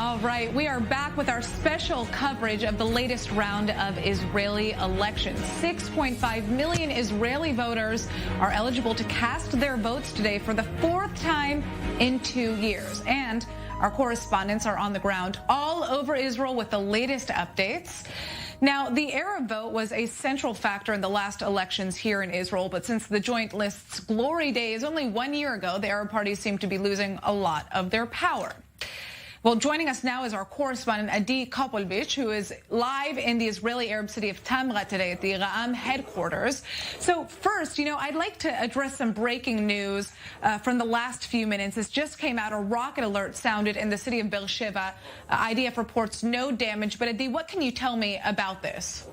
All right, we are back with our special coverage of the latest round of Israeli elections. 6.5 million Israeli voters are eligible to cast their votes today for the fourth time in 2 years. And our correspondents are on the ground all over Israel with the latest updates. Now, the Arab vote was a central factor in the last elections here in Israel, but since the joint list's glory days only 1 year ago, the Arab parties seem to be losing a lot of their power. Well, joining us now is our correspondent, Adi Kopolvich, who is live in the Israeli Arab city of Tamra today at the Ra'am headquarters. So first, I'd like to address some breaking news from the last few minutes. This just came out. A rocket alert sounded in the city of Beersheba. IDF reports no damage. But Adi, what can you tell me about this?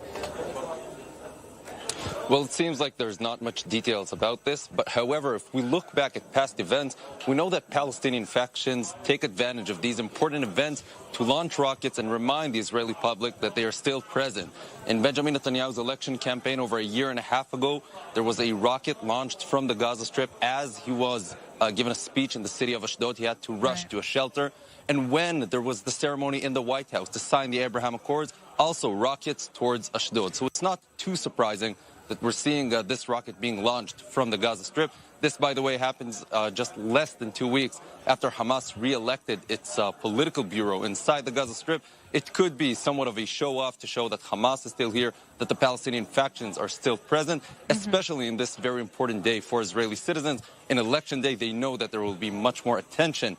Well, it seems like there's not much details about this, but however, if we look back at past events, we know that Palestinian factions take advantage of these important events to launch rockets and remind the Israeli public that they are still present. In Benjamin Netanyahu's election campaign over a year and a half ago, there was a rocket launched from the Gaza Strip as he was given a speech in the city of Ashdod. He had to rush to a shelter. And when there was the ceremony in the White House to sign the Abraham Accords, also rockets towards Ashdod. So it's not too surprising that we're seeing this rocket being launched from the Gaza Strip. This, by the way, happens just less than 2 weeks after Hamas re-elected its political bureau inside the Gaza Strip. It could be somewhat of a show-off to show that Hamas is still here, that the Palestinian factions are still present, especially in this very important day for Israeli citizens. In Election Day, they know that there will be much more attention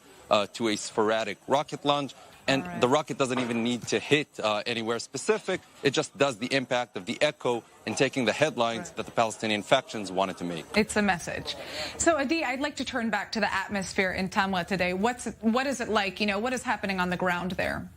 to a sporadic rocket launch. And the rocket doesn't even need to hit anywhere specific. It just does the impact of the echo in taking the headlines that the Palestinian factions wanted to make. It's a message. So, Adi, I'd like to turn back to the atmosphere in Tamra today. What is it like? What is happening on the ground there?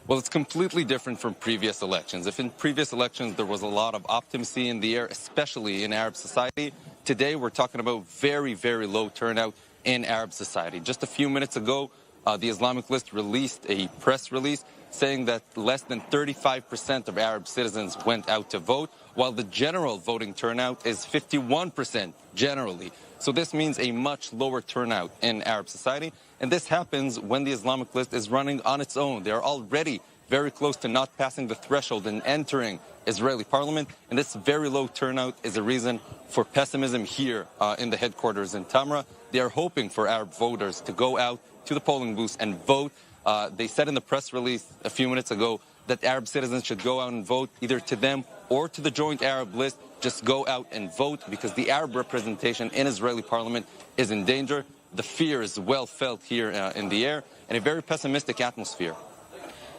Well, it's completely different from previous elections. If in previous elections there was a lot of optimism in the air, especially in Arab society, today we're talking about very, very low turnout in Arab society. Just a few minutes ago, the Islamic List released a press release saying that less than 35% of Arab citizens went out to vote, while the general voting turnout is 51% generally. So this means a much lower turnout in Arab society. And this happens when the Islamic List is running on its own. They are already very close to not passing the threshold and entering Israeli parliament. And this very low turnout is a reason for pessimism here in the headquarters in Tamra. They are hoping for Arab voters to go out to the polling booths and vote. They said in the press release a few minutes ago that Arab citizens should go out and vote either to them or to the joint Arab list. Just go out and vote because the Arab representation in Israeli parliament is in danger. The fear is well felt here in the air and a very pessimistic atmosphere.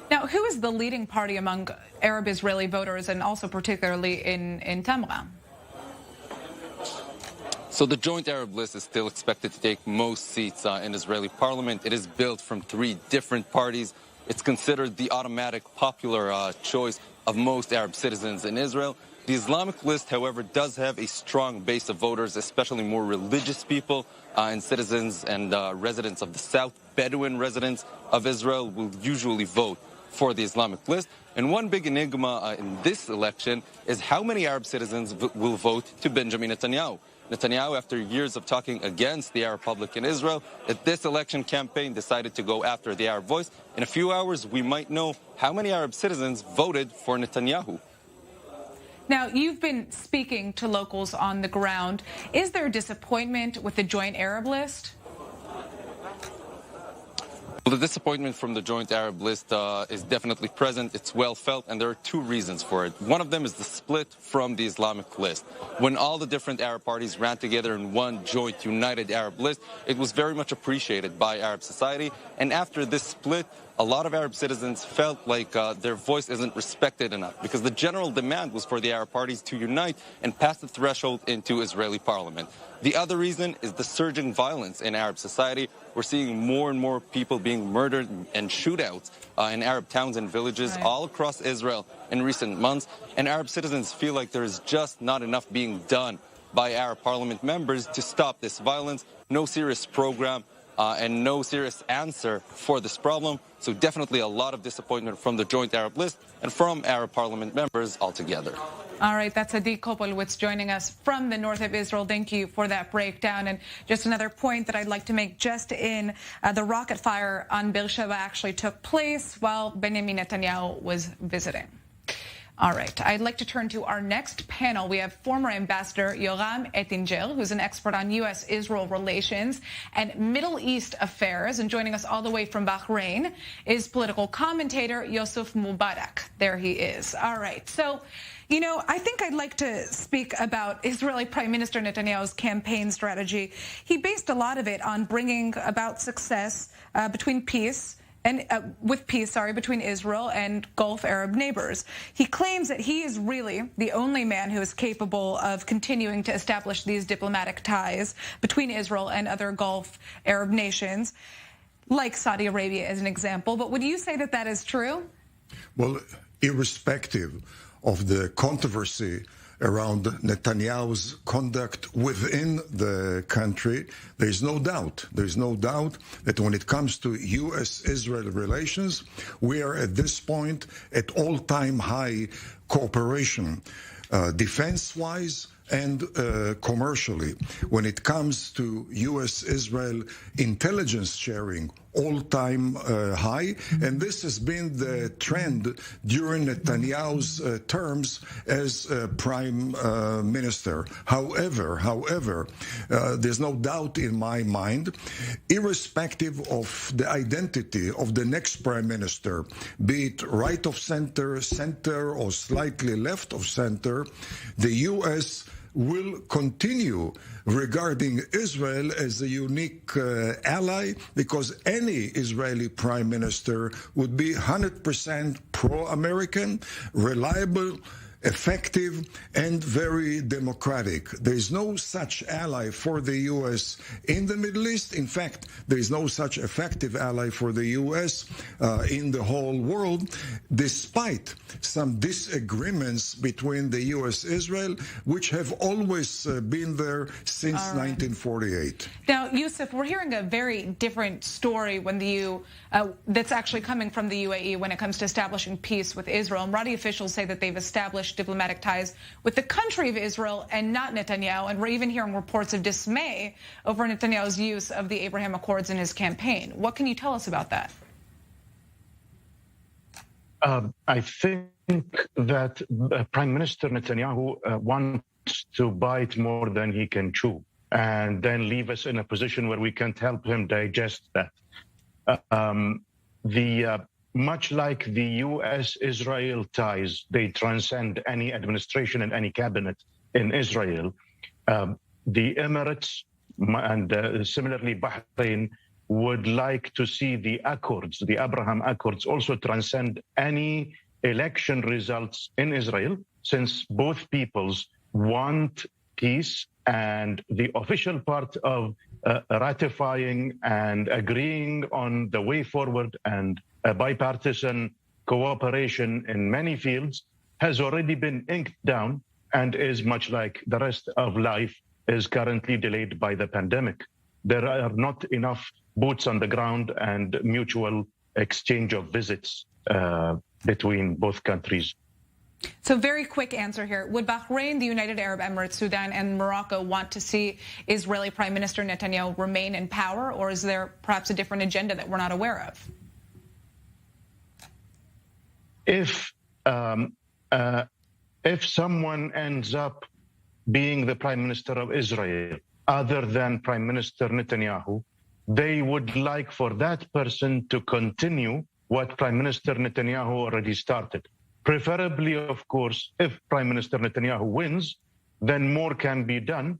Now, who is the leading party among Arab Israeli voters and also particularly in Tamra? So the joint Arab list is still expected to take most seats in Israeli parliament. It is built from 3 different parties. It's considered the automatic popular choice of most Arab citizens in Israel. The Islamic list, however, does have a strong base of voters, especially more religious people and citizens and residents of the South. Bedouin residents of Israel will usually vote for the Islamic list. And one big enigma in this election is how many Arab citizens will vote to Benjamin Netanyahu. Netanyahu, after years of talking against the Arab public in Israel, at this election campaign decided to go after the Arab voice. In a few hours, we might know how many Arab citizens voted for Netanyahu. Now, you've been speaking to locals on the ground. Is there disappointment with the joint Arab list? Well, the disappointment from the joint Arab list is definitely present. It's well felt, and there are 2 reasons for it. One of them is the split from the Islamic list. When all the different Arab parties ran together in one joint united Arab list, it was very much appreciated by Arab society. And after this split, a lot of Arab citizens felt like their voice isn't respected enough because the general demand was for the Arab parties to unite and pass the threshold into Israeli parliament. The other reason is the surging violence in Arab society. We're seeing more and more people being murdered and shootouts in Arab towns and villages all across Israel in recent months. And Arab citizens feel like there is just not enough being done by Arab parliament members to stop this violence. No serious program and no serious answer for this problem. So definitely a lot of disappointment from the Joint Arab List and from Arab Parliament members altogether. All right, that's Adi Kopolwitz joining us from the north of Israel. Thank you for that breakdown. And just another point that I'd like to make, just in the rocket fire on Beersheba actually took place while Benjamin Netanyahu was visiting. All right, I'd like to turn to our next panel. We have former Ambassador Yoram Ettinger, who's an expert on U.S.-Israel relations and Middle East affairs. And joining us all the way from Bahrain is political commentator Yosef Mubarak. There he is. All right, so, you know, I think I'd like to speak about Israeli Prime Minister Netanyahu's campaign strategy. He based a lot of it on bringing about success between peace between Israel and Gulf Arab neighbors. He claims that he is really the only man who is capable of continuing to establish these diplomatic ties between Israel and other Gulf Arab nations, like Saudi Arabia as an example. But would you say that that is true? Well, irrespective of the controversy around Netanyahu's conduct within the country, there's no doubt that when it comes to U.S.-Israel relations, we are at this point at all-time high cooperation, defense-wise and commercially. When it comes to U.S.-Israel intelligence sharing, all-time high, and this has been the trend during Netanyahu's terms as prime minister. However, there's no doubt in my mind, irrespective of the identity of the next prime minister, be it right of center, center, or slightly left of center, the U.S. will continue regarding Israel as a unique ally, because any Israeli prime minister would be 100% pro-American, reliable, effective, and very democratic. There is no such ally for the U.S. in the Middle East. In fact, there is no such effective ally for the U.S. In the whole world, despite some disagreements between the U.S.-Israel, which have always been there since 1948. Now, Yusuf, we're hearing a very different story when that's actually coming from the UAE when it comes to establishing peace with Israel. Emirati officials say that they've established diplomatic ties with the country of Israel and not Netanyahu. And we're even hearing reports of dismay over Netanyahu's use of the Abraham Accords in his campaign. What can you tell us about that? I think that Prime Minister Netanyahu wants to bite more than he can chew, and then leave us in a position where we can't help him digest that. Much like the U.S.-Israel ties, they transcend any administration and any cabinet in Israel. The Emirates and similarly Bahrain would like to see the Accords, the Abraham Accords, also transcend any election results in Israel, since both peoples want peace, and the official part of ratifying and agreeing on the way forward and a bipartisan cooperation in many fields has already been inked down, and is, much like the rest of life, is currently delayed by the pandemic. There are not enough boots on the ground and mutual exchange of visits between both countries. So very quick answer here. Would Bahrain, the United Arab Emirates, Sudan, and Morocco want to see Israeli Prime Minister Netanyahu remain in power, or is there perhaps a different agenda that we're not aware of? If someone ends up being the Prime Minister of Israel, other than Prime Minister Netanyahu, they would like for that person to continue what Prime Minister Netanyahu already started. Preferably, of course, if Prime Minister Netanyahu wins, then more can be done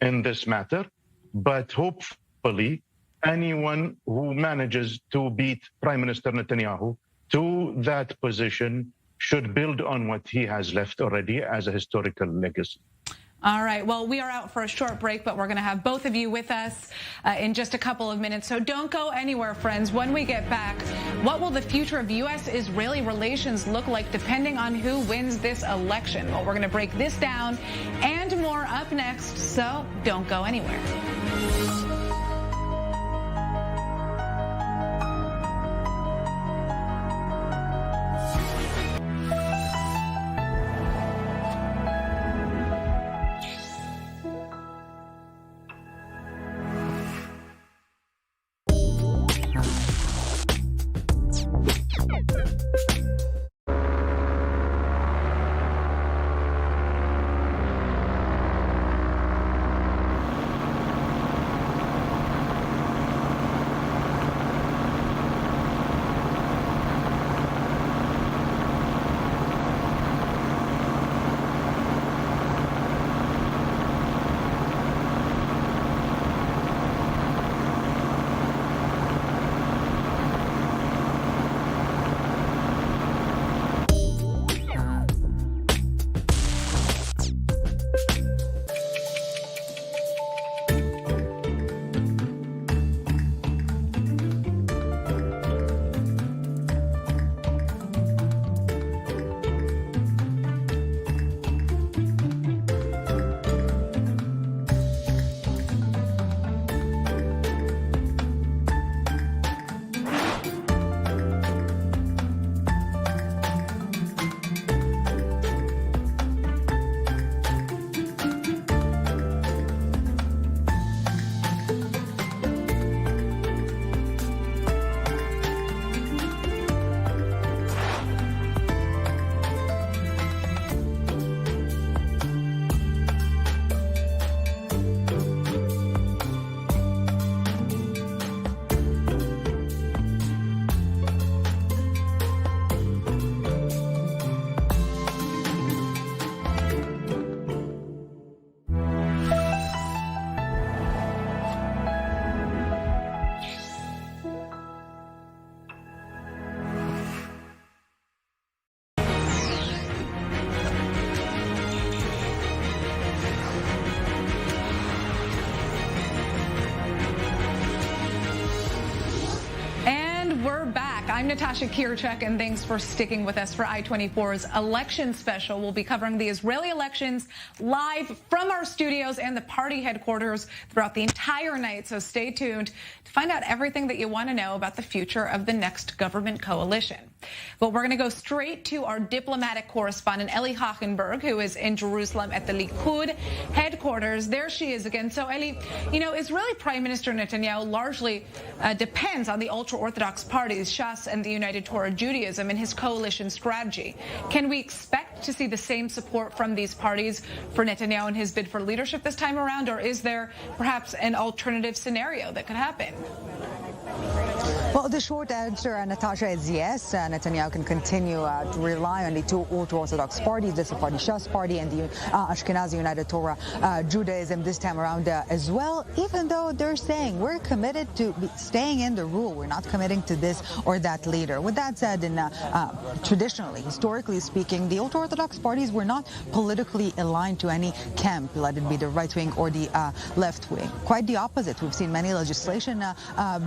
in this matter. But hopefully, anyone who manages to beat Prime Minister Netanyahu to that position should build on what he has left already as a historical legacy. All right, well, we are out for a short break, but we're going to have both of you with us in just a couple of minutes. So don't go anywhere, friends. When we get back, what will the future of U.S.-Israeli relations look like depending on who wins this election? Well, we're going to break this down and more up next, so don't go anywhere. I'm Natasha Kirchek, and thanks for sticking with us for I24's election special. We'll be covering the Israeli elections live from our studios and the party headquarters throughout the entire night, so stay tuned to find out everything that you want to know about the future of the next government coalition. But we're going to go straight to our diplomatic correspondent, Eli Hachenberg, who is in Jerusalem at the Likud headquarters. There she is again. So, Eli, you know, Israeli Prime Minister Netanyahu largely depends on the ultra-Orthodox parties, Shas and the United Torah Judaism, in his coalition strategy. Can we expect to see the same support from these parties for Netanyahu in his bid for leadership this time around, or is there perhaps an alternative scenario that could happen? Well, the short answer, Natasha, is yes. Netanyahu can continue to rely on the two ultra-Orthodox parties, the Sephardi Shas party and the Ashkenazi United Torah Judaism this time around as well, even though they're saying we're committed to staying in the rule. We're not committing to this or that leader. With that said, traditionally, historically speaking, the ultra-Orthodox parties were not politically aligned to any camp, let it be the right wing or the left wing. Quite the opposite. We've seen many legislation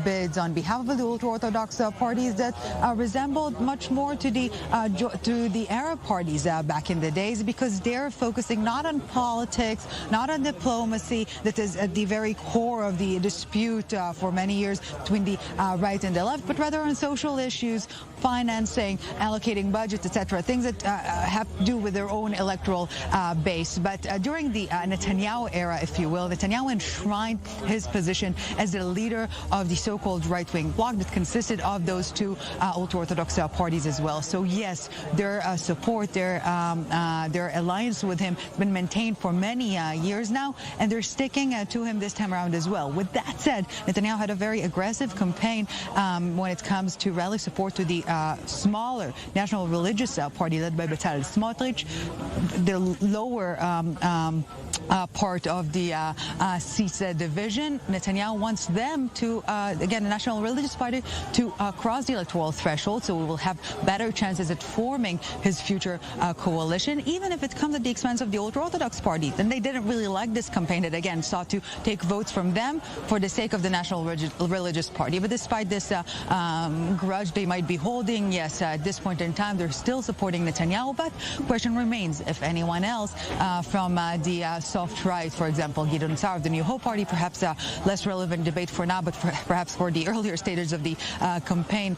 bids on behalf of the ultra-Orthodox parties that resembled much more to the Arab parties back in the days, because they're focusing not on politics, not on diplomacy, that is at the very core of the dispute for many years between the right and the left, but rather on social issues, financing, allocating budgets, etc., things that have to do with their own electoral base. But during the Netanyahu era, if you will, Netanyahu enshrined his position as the leader of the so-called right-wing bloc that consisted of those two ultra-Orthodox parties as well. So yes, their support, their alliance with him has been maintained for many years now, and they're sticking to him this time around as well. With that said, Netanyahu had a very aggressive campaign when it comes to rally support to the smaller National Religious Party led by Bezalel Smotrich, the lower part of the CISA division. Netanyahu wants them to, again, the National Religious Party, to cross the electoral threshold, so we will have better chances at forming his future coalition, even if it comes at the expense of the ultra-Orthodox party. Then they didn't really like this campaign that, again, sought to take votes from them for the sake of the National Religious Party. But despite this grudge they might be holding, yes, at this point in time, they're still supporting Netanyahu. But question remains if anyone else from the soft right, for example, Gideon Sa'ar of the New Hope Party, perhaps a less relevant debate for now, but perhaps for the earlier stages of the campaign,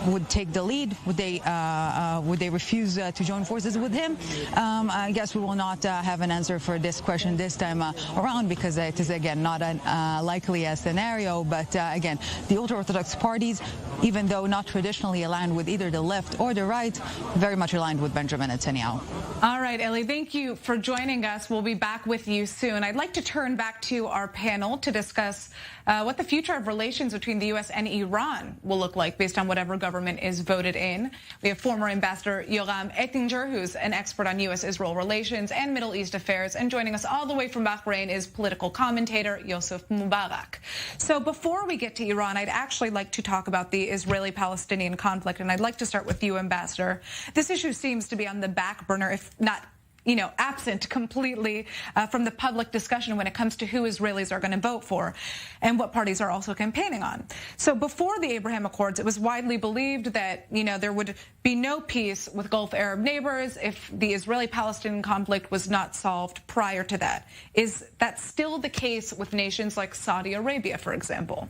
would take the lead. Would they refuse to join forces with him? I guess we will not have an answer for this question this time around, because it is, again, not a likely scenario. But again, the ultra-Orthodox parties, even though not traditionally aligned with either the left or the right, very much aligned with Benjamin Netanyahu. All right, Eli, thank you for joining us. We'll be back with you soon. I'd like to turn back to our panel to discuss what the future of relations between the U.S. and Iran will look like based on whatever government is voted in. We have former Ambassador Yoram Ettinger, who's an expert on U.S.-Israel relations and Middle East affairs. And joining us all the way from Bahrain is political commentator Yosef Mubarak. So before we get to Iran, I'd actually like to talk about the Israeli-Palestinian conflict. And I'd like to start with you, Ambassador. This issue seems to be on the back burner, if not absent completely from the public discussion when it comes to who Israelis are going to vote for and what parties are also campaigning on. So before the Abraham Accords, it was widely believed that, there would be no peace with Gulf Arab neighbors if the Israeli-Palestinian conflict was not solved prior to that. Is that still the case with nations like Saudi Arabia, for example?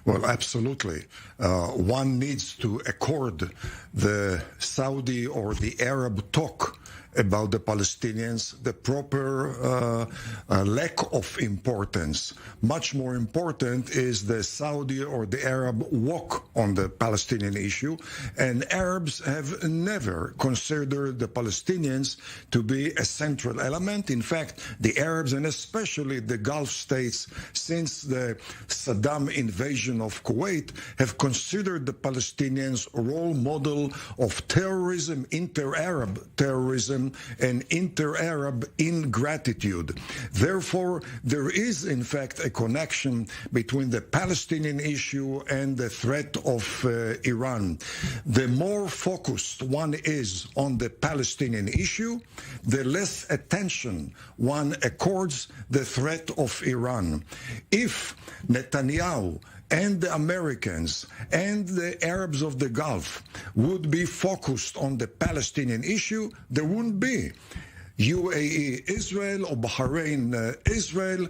Well, absolutely. One needs to accord the Saudi or the Arab talk about the Palestinians the proper lack of importance. Much more important is the Saudi or the Arab walk on the Palestinian issue, and Arabs have never considered the Palestinians to be a central element. In fact, the Arabs, and especially the Gulf states, since the Saddam invasion of Kuwait, have considered the Palestinians a role model of terrorism, inter-Arab terrorism, and inter-Arab ingratitude. Therefore, there is, in fact, a connection between the Palestinian issue and the threat of Iran. The more focused one is on the Palestinian issue, the less attention one accords the threat of Iran. If Netanyahu and the Americans and the Arabs of the Gulf would be focused on the Palestinian issue, there wouldn't be UAE Israel or Bahrain Israel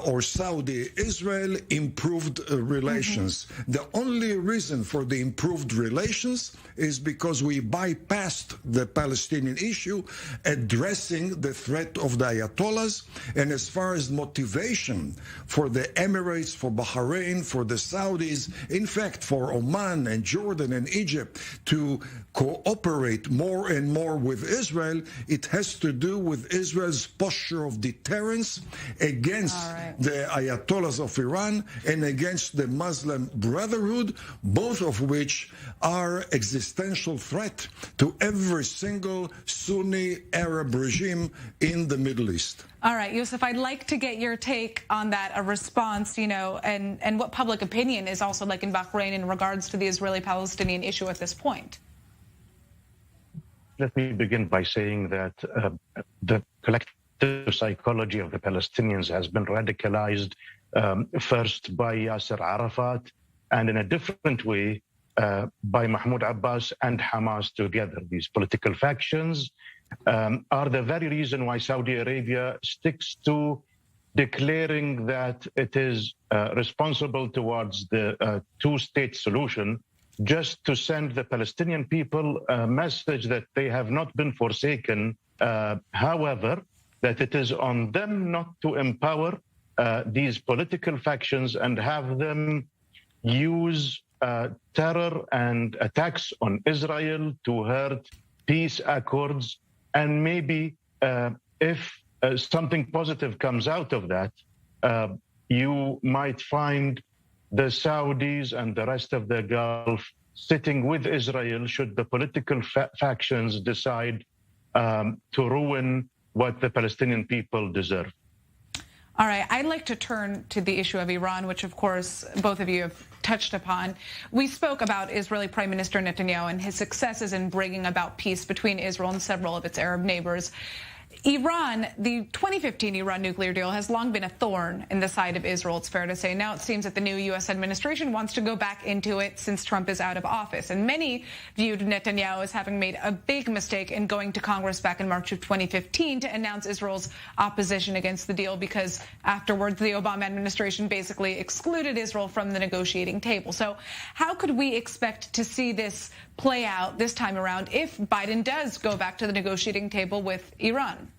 or Saudi Israel improved relations. The only reason for the improved relations is because we bypassed the Palestinian issue, addressing the threat of the Ayatollahs. And as far as motivation for the Emirates, for Bahrain, for the Saudis, in fact, for Oman and Jordan and Egypt to cooperate more and more with Israel, it has to do with Israel's posture of deterrence against the Ayatollahs of Iran and against the Muslim Brotherhood, both of which are existential threat to every single Sunni Arab regime in the Middle East. All right, Yusuf, I'd like to get your take on that, a response, and what public opinion is also like in Bahrain in regards to the Israeli-Palestinian issue at this point. Let me begin by saying that the collective psychology of the Palestinians has been radicalized first by Yasser Arafat and in a different way by Mahmoud Abbas and Hamas together. These political factions are the very reason why Saudi Arabia sticks to declaring that it is responsible towards the two-state solution, just to send the Palestinian people a message that they have not been forsaken. However, that it is on them not to empower these political factions and have them use terror and attacks on Israel to hurt peace accords. And maybe if something positive comes out of that, you might find the Saudis and the rest of the Gulf sitting with Israel should the political factions decide to ruin what the Palestinian people deserve. All right, I'd like to turn to the issue of Iran, which of course both of you have touched upon. We spoke about Israeli Prime Minister Netanyahu and his successes in bringing about peace between Israel and several of its Arab neighbors. Iran, the 2015 Iran nuclear deal has long been a thorn in the side of Israel, it's fair to say. Now it seems that the new U.S. administration wants to go back into it since Trump is out of office. And many viewed Netanyahu as having made a big mistake in going to Congress back in March of 2015 to announce Israel's opposition against the deal, because afterwards the Obama administration basically excluded Israel from the negotiating table. So how could we expect to see this play out this time around if Biden does go back to the negotiating table with Iran?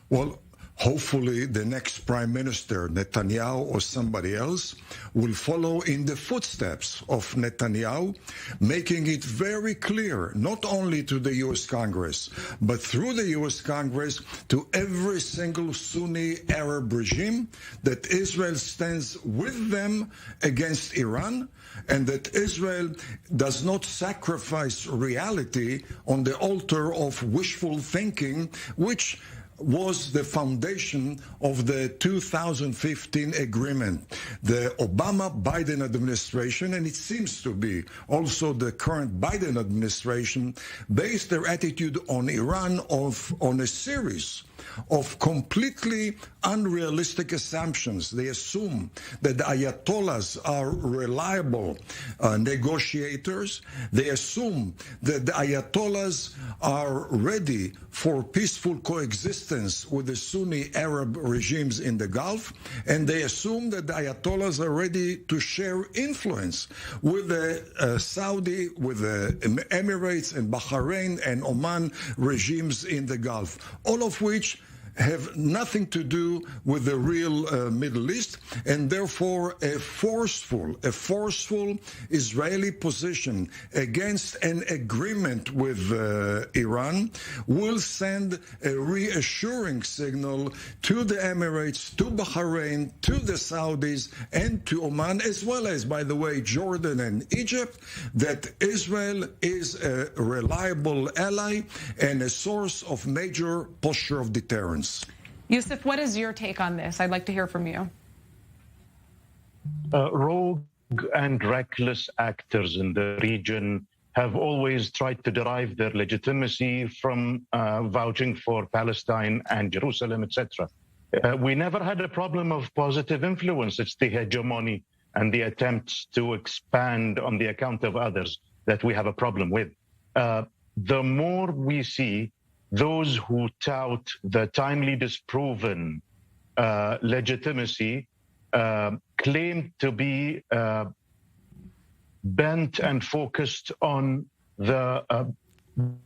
Well, hopefully the next prime minister, Netanyahu or somebody else, will follow in the footsteps of Netanyahu, making it very clear, not only to the U.S. Congress, but through the U.S. Congress to every single Sunni Arab regime, that Israel stands with them against Iran, and that Israel does not sacrifice reality on the altar of wishful thinking, which was the foundation of the 2015 agreement. The Obama-Biden administration, and it seems to be also the current Biden administration, based their attitude on Iran on a series of completely unrealistic assumptions. They assume that the Ayatollahs are reliable negotiators. They assume that the Ayatollahs are ready for peaceful coexistence with the Sunni Arab regimes in the Gulf. And they assume that the Ayatollahs are ready to share influence with the Saudi, with the Emirates and Bahrain and Oman regimes in the Gulf, all of which have nothing to do with the real Middle East, and therefore a forceful Israeli position against an agreement with Iran will send a reassuring signal to the Emirates, to Bahrain, to the Saudis, and to Oman, as well as, by the way, Jordan and Egypt, that Israel is a reliable ally and a source of major posture of deterrence. Yusuf, what is your take on this? I'd like to hear from you. Rogue and reckless actors in the region have always tried to derive their legitimacy from vouching for Palestine and Jerusalem, etc. We never had a problem of positive influence. It's the hegemony and the attempts to expand on the account of others that we have a problem with. The more we see those who tout the timely disproven legitimacy claim to be bent and focused on the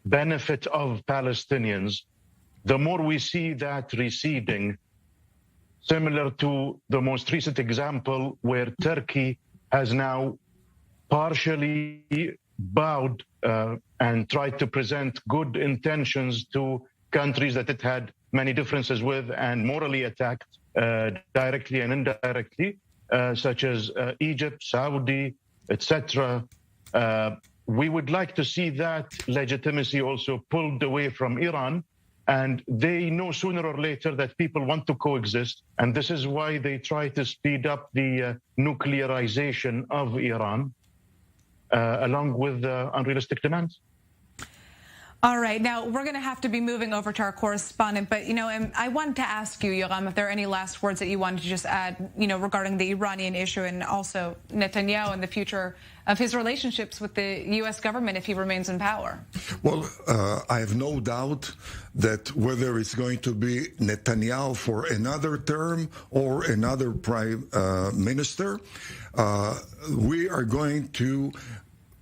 benefit of Palestinians, the more we see that receding, similar to the most recent example where Turkey has now partially bowed and tried to present good intentions to countries that it had many differences with and morally attacked directly and indirectly, such as Egypt, Saudi, etc. We would like to see that legitimacy also pulled away from Iran. And they know sooner or later that people want to coexist. And this is why they try to speed up the nuclearization of Iran, along with unrealistic demands. All right. Now, we're going to have to be moving over to our correspondent. But, I wanted to ask you, Yoram, if there are any last words that you wanted to just add, regarding the Iranian issue and also Netanyahu and the future of his relationships with the U.S. government if he remains in power. Well, I have no doubt that whether it's going to be Netanyahu for another term or another prime minister, we are going to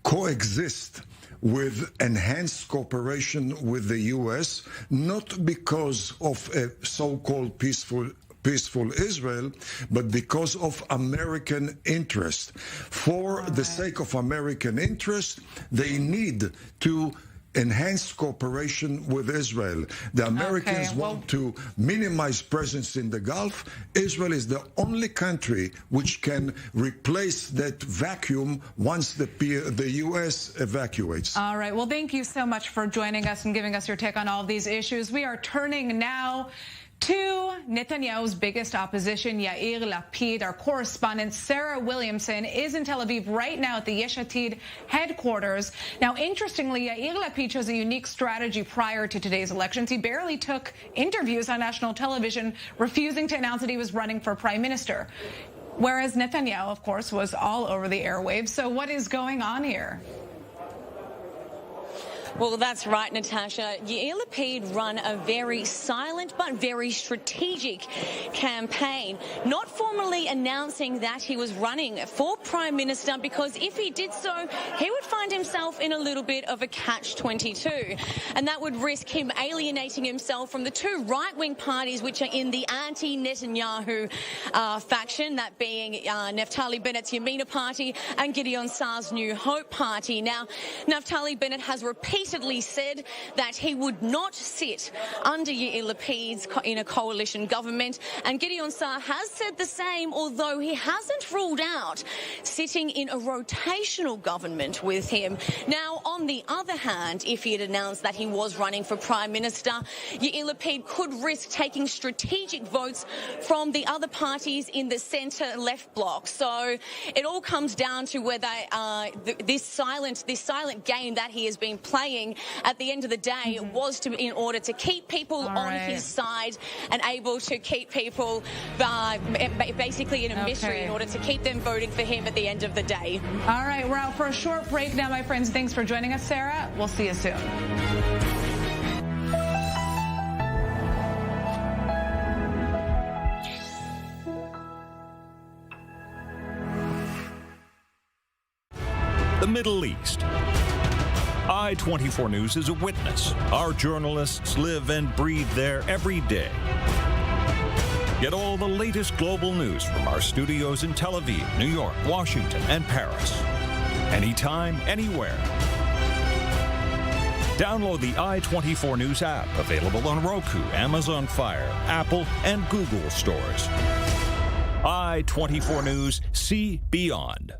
coexist with enhanced cooperation with the U.S., not because of a so-called peaceful Israel, but because of American interest. For the sake of American interest, they need to enhance cooperation with Israel. The Americans want to minimize presence in the Gulf. Israel is the only country which can replace that vacuum once the U.S. evacuates. All right. Well, thank you so much for joining us and giving us your take on all of these issues. We are turning now to Netanyahu's biggest opposition, Yair Lapid. Our correspondent, Sarah Williamson, is in Tel Aviv right now at the Yesh Atid headquarters. Now, interestingly, Yair Lapid chose a unique strategy prior to today's elections. He barely took interviews on national television, refusing to announce that he was running for prime minister. Whereas Netanyahu, of course, was all over the airwaves. So what is going on here? Well, that's right, Natasha. Yair Lapid run a very silent but very strategic campaign, not formally announcing that he was running for Prime Minister, because if he did so, he would find himself in a little bit of a catch-22. And that would risk him alienating himself from the two right-wing parties which are in the anti-Netanyahu faction, that being Naftali Bennett's Yamina party and Gideon Sa'ar's New Hope party. Now, Naftali Bennett has repeatedly said that he would not sit under Yair Lapid's in a coalition government, and Gideon Sa'ar has said the same, although he hasn't ruled out sitting in a rotational government with him. Now, on the other hand, if he had announced that he was running for Prime Minister, Yair Lapid could risk taking strategic votes from the other parties in the centre-left bloc. So it all comes down to whether this silent game that he has been playing at the end of the day was in order to keep people on his side and able to keep people basically in a mystery in order to keep them voting for him at the end of the day. All right, we're out for a short break now, my friends. Thanks for joining us, Sarah. We'll see you soon. The Middle East. I24 is a witness. Our journalists live and breathe there every day. Get all the latest global news from our studios in Tel Aviv, New York, Washington, and Paris. Anytime, anywhere. Download the I24 News app, available on Roku, Amazon Fire, Apple, and Google stores. I24 News, see beyond.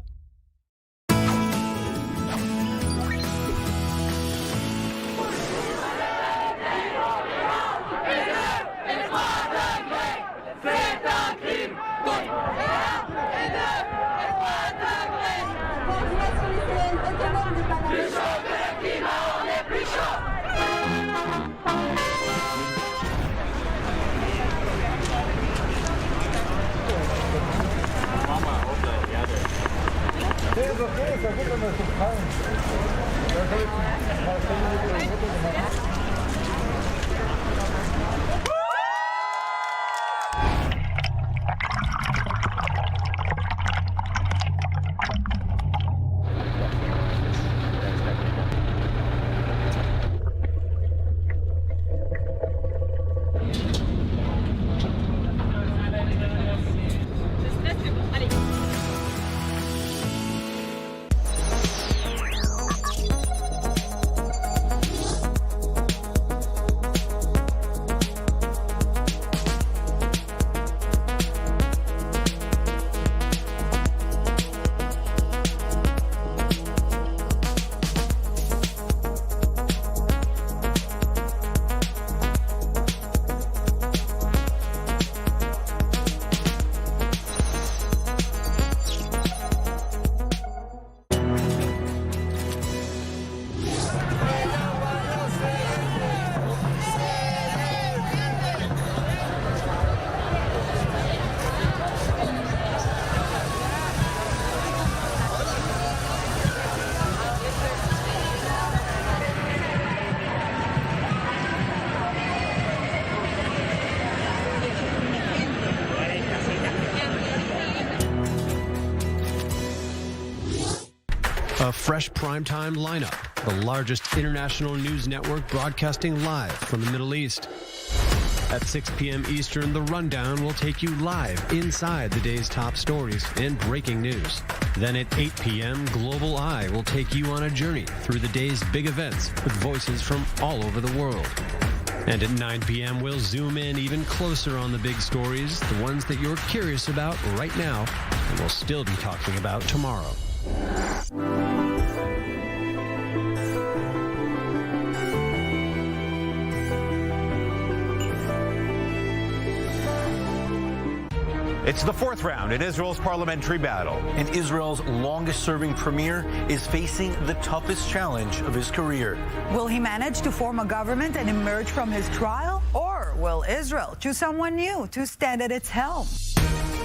A fresh primetime lineup, the largest international news network broadcasting live from the Middle East. At 6 p.m. Eastern, The Rundown will take you live inside the day's top stories and breaking news. Then at 8 p.m., Global Eye will take you on a journey through the day's big events with voices from all over the world. And at 9 p.m., we'll zoom in even closer on the big stories, the ones that you're curious about right now, and we'll still be talking about tomorrow. It's the fourth round in Israel's parliamentary battle. And Israel's longest-serving premier is facing the toughest challenge of his career. Will he manage to form a government and emerge from his trial? Or will Israel choose someone new to stand at its helm?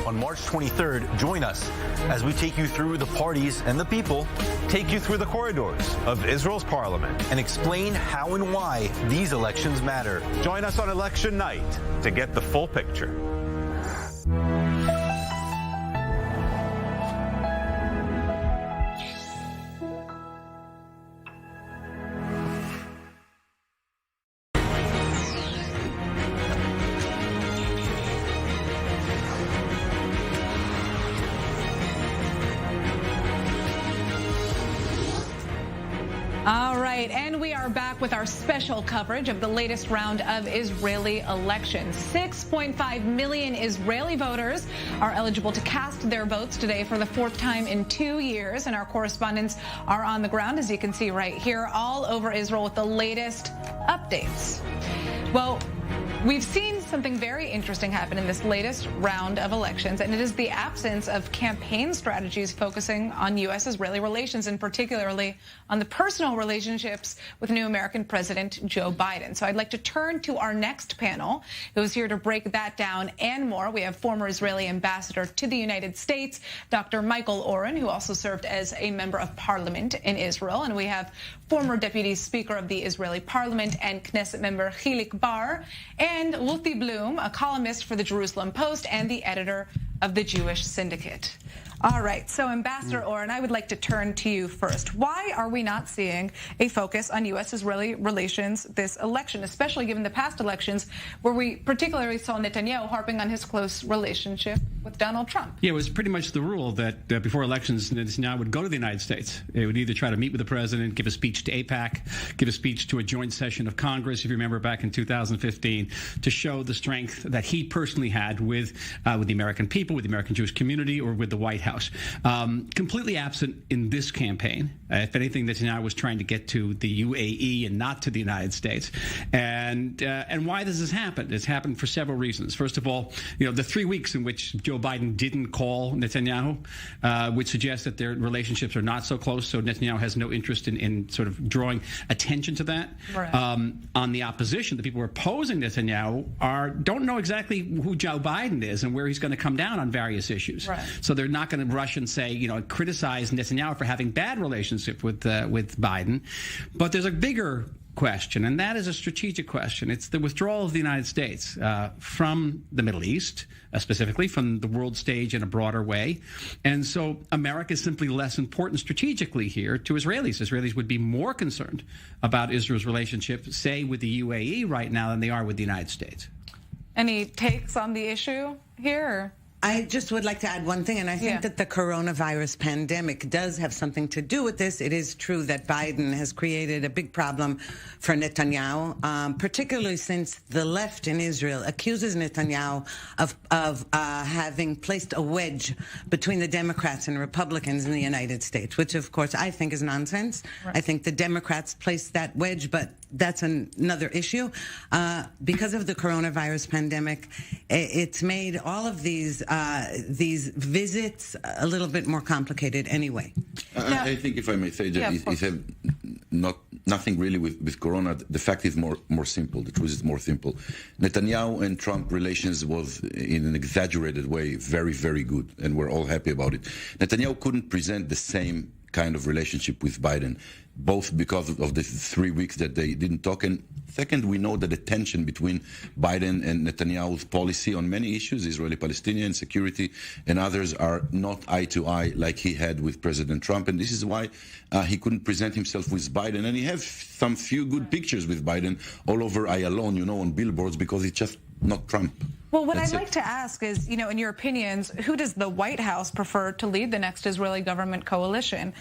On March 23rd, join us as we take you through the parties and the people, Take you through the corridors of Israel's parliament. and explain how and why these elections matter. Join us on election night to get the full picture. All right, and we are back with our special coverage of the latest round of Israeli elections. 6.5 million Israeli voters are eligible to cast their votes today for the fourth time in 2 years, and our correspondents are on the ground, as you can see right here, all over Israel with the latest updates. Well, we've seen something very interesting happen in this latest round of elections, and it is the absence of campaign strategies focusing on U.S.-Israeli relations, and particularly on the personal relationships with new American President Joe Biden. So I'd like to turn to our next panel, who's here to break that down and more. We have former Israeli ambassador to the United States, Dr. Michael Oren, who also served as a member of parliament in Israel, and we have former Deputy Speaker of the Israeli Parliament and Knesset member Hilik Bar, and Luthi Bloom, a columnist for the Jerusalem Post and the editor of the Jewish Syndicate. All right, so Ambassador Oren, I would like to turn to you first. Why are we not seeing a focus on U.S.-Israeli relations this election, especially given the past elections where we particularly saw Netanyahu harping on his close relationship with Donald Trump? Yeah, it was pretty much the rule that before elections, Netanyahu would go to the United States. He would either try to meet with the president, give a speech to AIPAC, give a speech to a joint session of Congress, if you remember back in 2015, to show the strength that he personally had with the American people, with the American Jewish community, or with the White House. Completely absent in this campaign. If anything, Netanyahu was trying to get to the UAE and not to the United States. And why does this happen? It's happened for several reasons. First of all, the 3 weeks in which Joe Joe Biden didn't call Netanyahu, which suggests that their relationships are not so close. So Netanyahu has no interest in sort of drawing attention to that. Right. On the opposition, the people who are opposing Netanyahu don't know exactly who Joe Biden is and where he's going to come down on various issues. Right. So they're not going to rush and say, criticize Netanyahu for having bad relationship with Biden. But there's a bigger question, and that is a strategic question. It's the withdrawal of the United States from the Middle East, specifically from the world stage in a broader way. And so America is simply less important strategically here to Israelis. Israelis would be more concerned about Israel's relationship, say, with the UAE right now than they are with the United States. Any takes on the issue here? Or? I just would like to add one thing, and I think that the coronavirus pandemic does have something to do with this. It is true that Biden has created a big problem for Netanyahu, particularly since the left in Israel accuses Netanyahu of having placed a wedge between the Democrats and Republicans in the United States, which, of course, I think is nonsense. Right. I think the Democrats placed that wedge, but that's another issue. Because of the coronavirus pandemic, it's made all of these visits a little bit more complicated anyway. I think, if I may say, that it has nothing really with Corona. The fact is more simple. The truth is more simple. Netanyahu and Trump relations was, in an exaggerated way, very, very good, and we're all happy about it. Netanyahu couldn't present the same kind of relationship with Biden, both because of the 3 weeks that they didn't talk, and second, we know that the tension between Biden and Netanyahu's policy on many issues, Israeli-Palestinian, security, and others, are not eye to eye like he had with President Trump, and this is why he couldn't present himself with Biden, and he has some few good pictures with Biden all over Ayalon, on billboards, because it's just not Trump. Well, what I'd like to ask is, in your opinions, who does the White House prefer to lead the next Israeli government coalition?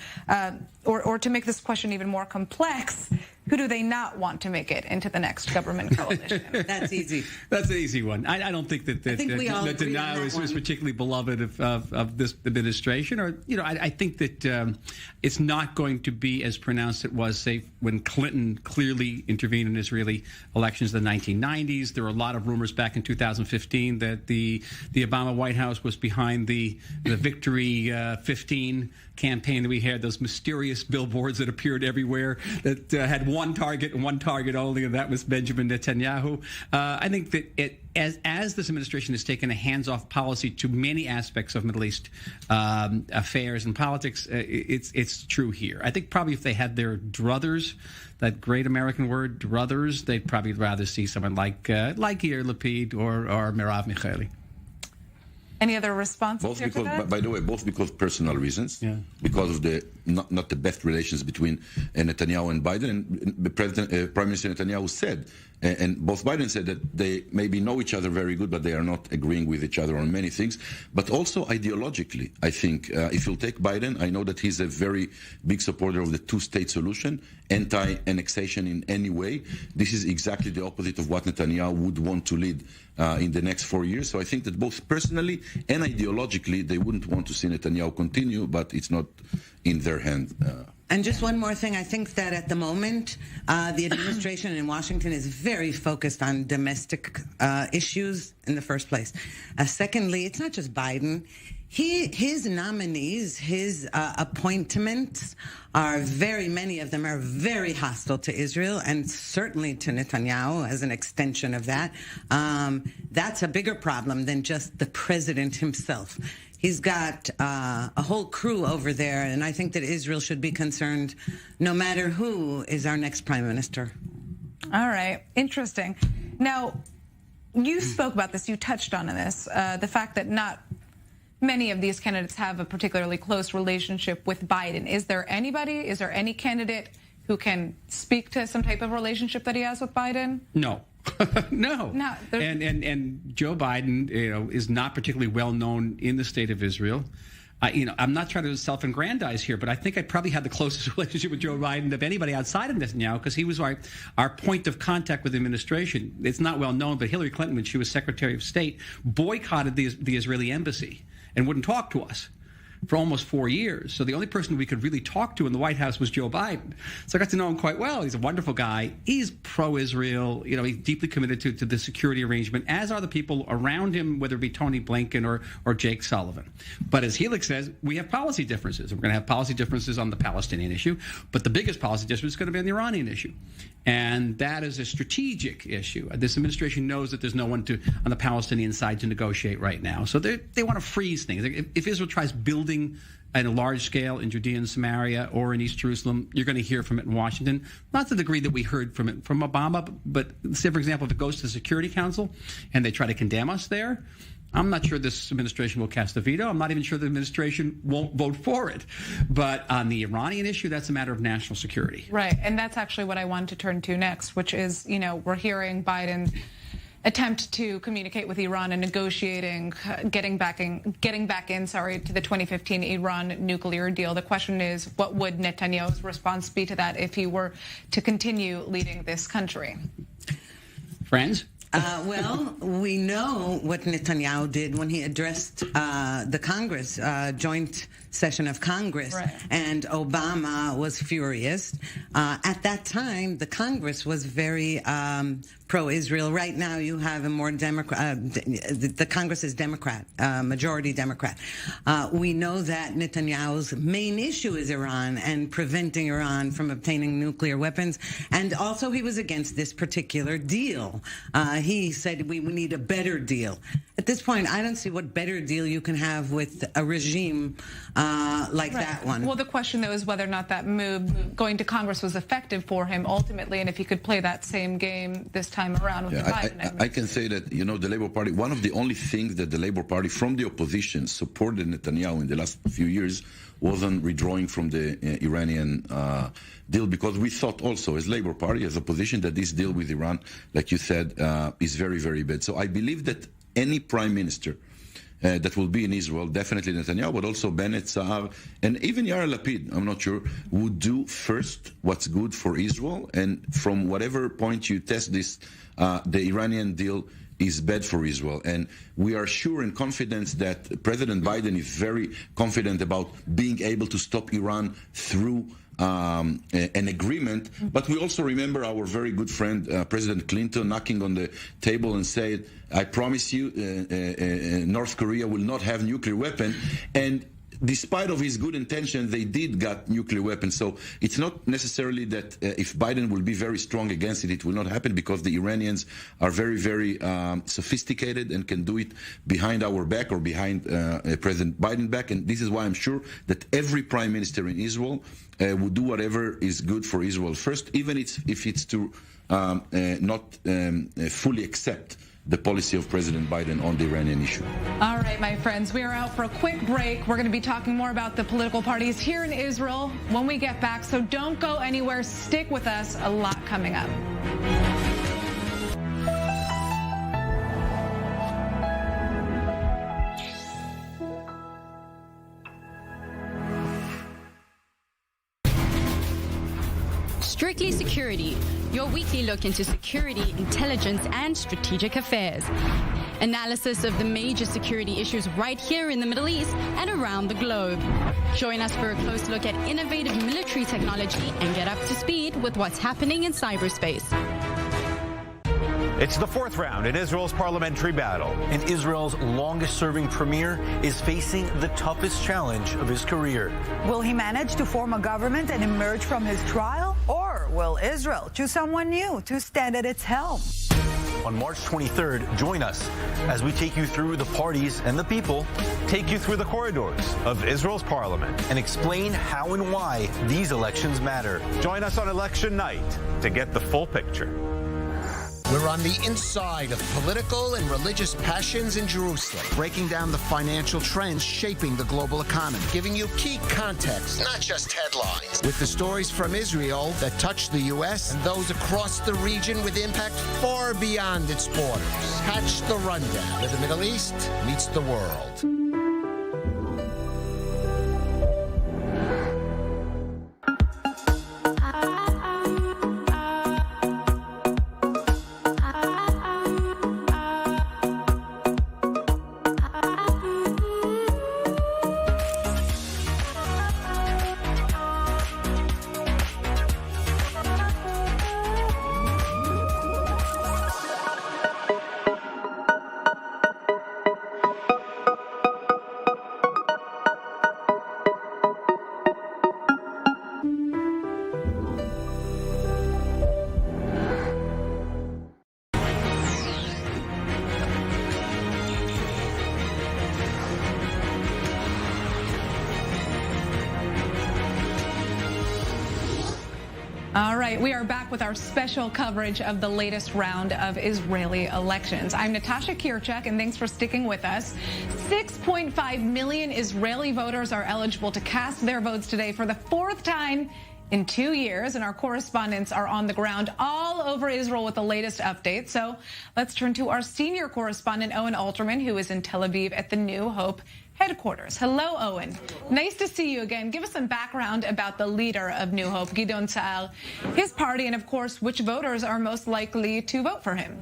Or to make this question even more complex, who do they not want to make it into the next government coalition? That's easy. That's an easy one. I don't think that Netanyahu is particularly beloved of this administration. Or, I think that it's not going to be as pronounced as it was, say, when Clinton clearly intervened in Israeli elections in the 1990s. There were a lot of rumors back in 2015 that the Obama White House was behind the Victory 15 campaign that we had, those mysterious billboards that appeared everywhere that had one target and one target only, and that was Benjamin Netanyahu. I think that as this administration has taken a hands-off policy to many aspects of Middle East affairs and politics, it's true here. I think probably if they had their druthers, that great American word, druthers, they'd probably rather see someone like Yair Lapid or Merav Michaeli. Any other responses here to that? By the way, both because personal reasons, because of the not the best relations between Netanyahu and Biden. And Prime Minister Netanyahu said, and both Biden said, that they maybe know each other very good, but they are not agreeing with each other on many things. But also ideologically, I think, if you'll take Biden, I know that he's a very big supporter of the two-state solution, anti-annexation in any way. This is exactly the opposite of what Netanyahu would want to lead in the next 4 years. So I think that both personally and ideologically, they wouldn't want to see Netanyahu continue, but it's not in their hand. And just one more thing. I think that at the moment, the administration in Washington is very focused on domestic issues in the first place. Secondly, it's not just Biden. His nominees, his appointments many of them are very hostile to Israel and certainly to Netanyahu as an extension of that. That's a bigger problem than just the president himself. He's got a whole crew over there, and I think that Israel should be concerned no matter who is our next prime minister. All right. Interesting. Now, you spoke about this, you touched on this, the fact that not many of these candidates have a particularly close relationship with Biden. Is there any candidate who can speak to some type of relationship that he has with Biden? No. No. And Joe Biden, is not particularly well known in the state of Israel. I'm not trying to self-aggrandize here, but I think I probably had the closest relationship with Joe Biden of anybody outside of Netanyahu, because he was our point of contact with the administration. It's not well known, but Hillary Clinton, when she was Secretary of State, boycotted the Israeli embassy and wouldn't talk to us. for almost 4 years. So the only person we could really talk to in the White House was Joe Biden. So I got to know him quite well. He's a wonderful guy. He's pro-Israel. He's deeply committed to the security arrangement, as are the people around him, whether it be Tony Blinken or Jake Sullivan. But as Helix says, we have policy differences. We're going to have policy differences on the Palestinian issue, but the biggest policy difference is going to be on the Iranian issue. And that is a strategic issue. This administration knows that there's no one on the Palestinian side to negotiate right now. So they want to freeze things. If Israel tries building at a large scale in Judea and Samaria or in East Jerusalem, you're going to hear from it in Washington. Not to the degree that we heard from it from Obama, but say, for example, if it goes to the Security Council and they try to condemn us there, I'm not sure this administration will cast a veto. I'm not even sure the administration won't vote for it. But on the Iranian issue, that's a matter of national security. Right, and that's actually what I wanted to turn to next, which is, we're hearing Biden attempt to communicate with Iran and negotiating, getting back in to the 2015 Iran nuclear deal. The question is, what would Netanyahu's response be to that if he were to continue leading this country? Friends? Well, we know what Netanyahu did when he addressed the Congress, joint session of Congress, right. And Obama was furious. At that time, the Congress was very pro-Israel. Right now, you have a more Democrat. The Congress is Democrat, majority Democrat. We know that Netanyahu's main issue is Iran and preventing Iran from obtaining nuclear weapons. And also, he was against this particular deal. He said we need a better deal. At this point, I don't see what better deal you can have with a regime like that one. Well, the question, though, is whether or not that move going to Congress was effective for him ultimately, and if he could play that same game this time around with the Biden administration. I can say that, the Labour Party, one of the only things that the Labour Party from the opposition supported Netanyahu in the last few years was on withdrawing from the Iranian deal, because we thought also as Labour Party, as opposition, that this deal with Iran, like you said, is very, very bad. So I believe that any prime minister that will be in Israel, definitely Netanyahu, but also Bennett, Saar, and even Yair Lapid, I'm not sure, would do first what's good for Israel. And from whatever point you test this, the Iranian deal is bad for Israel. And we are sure and confident that President Biden is very confident about being able to stop Iran through an agreement. But we also remember our very good friend, President Clinton, knocking on the table and said, I promise you, North Korea will not have nuclear weapon. And despite of his good intentions, they did got nuclear weapons. So it's not necessarily that if Biden will be very strong against it, it will not happen, because the Iranians are very, very sophisticated and can do it behind our back or behind President Biden back. And this is why I'm sure that every prime minister in Israel would do whatever is good for Israel first, even if it's to not fully accept the policy of President Biden on the Iranian issue. All right, my friends, we are out for a quick break. We're going to be talking more about the political parties here in Israel when we get back, so don't go anywhere. Stick with us. A lot coming up. Strictly Security, your weekly look into security, intelligence, and strategic affairs. Analysis of the major security issues right here in the Middle East and around the globe. Join us for a close look at innovative military technology and get up to speed with what's happening in cyberspace. It's the fourth round in Israel's parliamentary battle. And Israel's longest-serving premier is facing the toughest challenge of his career. Will he manage to form a government and emerge from his trial? Or will Israel choose someone new to stand at its helm? On March 23rd, join us as we take you through the parties and the people, take you through the corridors of Israel's parliament, and explain how and why these elections matter. Join us on election night to get the full picture. We're on the inside of political and religious passions in Jerusalem, breaking down the financial trends shaping the global economy, giving you key context, not just headlines, with the stories from Israel that touch the U.S. and those across the region with impact far beyond its borders. Catch the rundown where the Middle East meets the world. All right, we are back with our special coverage of the latest round of Israeli elections. I'm Natasha Kirchak, and thanks for sticking with us. 6.5 million Israeli voters are eligible to cast their votes today for the fourth time in 2 years, and our correspondents are on the ground all over Israel with the latest updates. So let's turn to our senior correspondent, Owen Alterman, who is in Tel Aviv at the New Hope headquarters. Hello, Owen. Nice to see you again. Give us some background about the leader of New Hope, Gideon Sa'ar, his party, and of course, which voters are most likely to vote for him.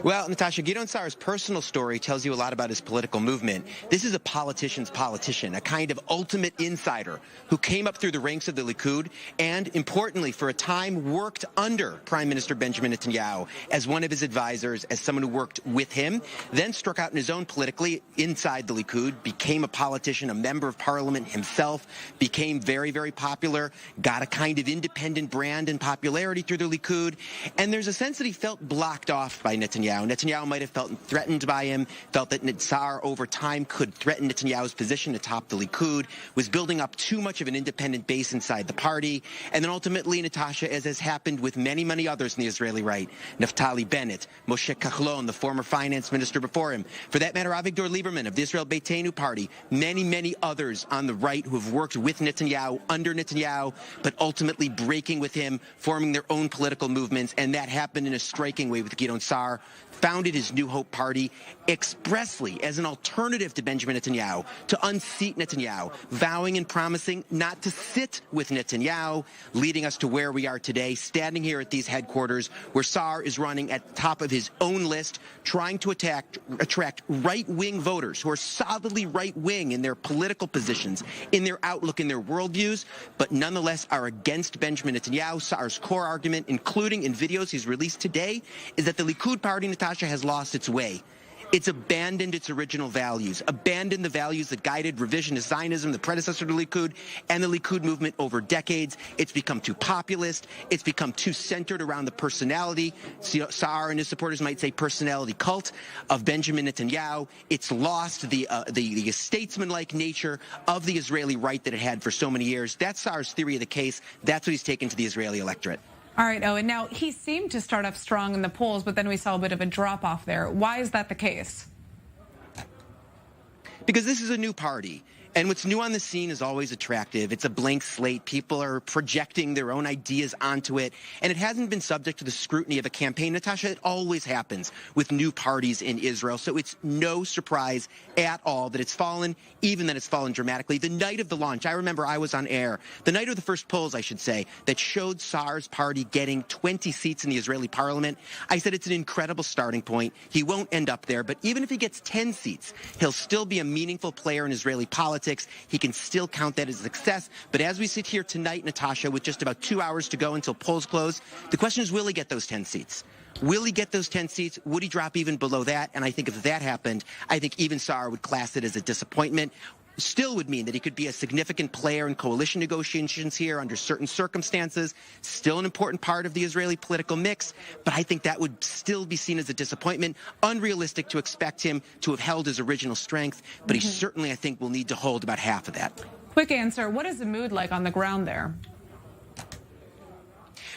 Well, Natasha, Gideon Sa'ar's personal story tells you a lot about his political movement. This is a politician's politician, a kind of ultimate insider who came up through the ranks of the Likud and, importantly, for a time worked under Prime Minister Benjamin Netanyahu as one of his advisors, as someone who worked with him, then struck out on his own politically inside the Likud, became a politician, a member of parliament himself, became very, very popular, got a kind of independent brand and popularity through the Likud, and there's a sense that he felt blocked off by Netanyahu. Netanyahu might have felt threatened by him, felt that Sa'ar over time could threaten Netanyahu's position atop the Likud, was building up too much of an independent base inside the party, and then ultimately, Natasha, as has happened with many, many others in the Israeli right, Naftali Bennett, Moshe Kahlon, the former finance minister before him, for that matter, Avigdor Lieberman of the Israel Beitenu party, many, many others on the right who have worked with Netanyahu, under Netanyahu, but ultimately breaking with him, forming their own political movements, and that happened in a striking way with Gideon Sa'ar, founded his New Hope party expressly as an alternative to Benjamin Netanyahu, to unseat Netanyahu, vowing and promising not to sit with Netanyahu, leading us to where we are today, standing here at these headquarters where Sa'ar is running at the top of his own list, trying to attract right-wing voters who are solidly right-wing in their political positions, in their outlook, in their worldviews, but nonetheless are against Benjamin Netanyahu. Sa'ar's core argument, including in videos he's released today, is that the Likud party, Natasha, has lost its way. It's abandoned its original values, abandoned the values that guided revisionist Zionism, the predecessor to the Likud, and the Likud movement over decades. It's become too populist. It's become too centered around the personality, Sa'ar and his supporters might say personality cult, of Benjamin Netanyahu. It's lost the statesman-like nature of the Israeli right that it had for so many years. That's Sa'ar's theory of the case. That's what he's taken to the Israeli electorate. All right, Owen. Now, he seemed to start off strong in the polls, but then we saw a bit of a drop-off there. Why is that the case? Because this is a new party. And what's new on the scene is always attractive. It's a blank slate. People are projecting their own ideas onto it. And it hasn't been subject to the scrutiny of a campaign. Natasha, it always happens with new parties in Israel. So it's no surprise at all that it's fallen, even that it's fallen dramatically. The night of the launch, I remember I was on air, the night of the first polls, I should say, that showed Sa'ar's party getting 20 seats in the Israeli parliament. I said it's an incredible starting point. He won't end up there, but even if he gets 10 seats, he'll still be a meaningful player in Israeli politics. He can still count that as a success. But as we sit here tonight, Natasha, with just about 2 hours to go until polls close, the question is, will he get those 10 seats? Will he get those 10 seats? Would he drop even below that? And I think if that happened, I think even Sa'ar would class it as a disappointment. Still would mean that he could be a significant player in coalition negotiations here under certain circumstances, still an important part of the Israeli political mix, but I think that would still be seen as a disappointment. Unrealistic to expect him to have held his original strength, but he certainly, I think, will need to hold about half of that. Quick answer. What is the mood like on the ground there?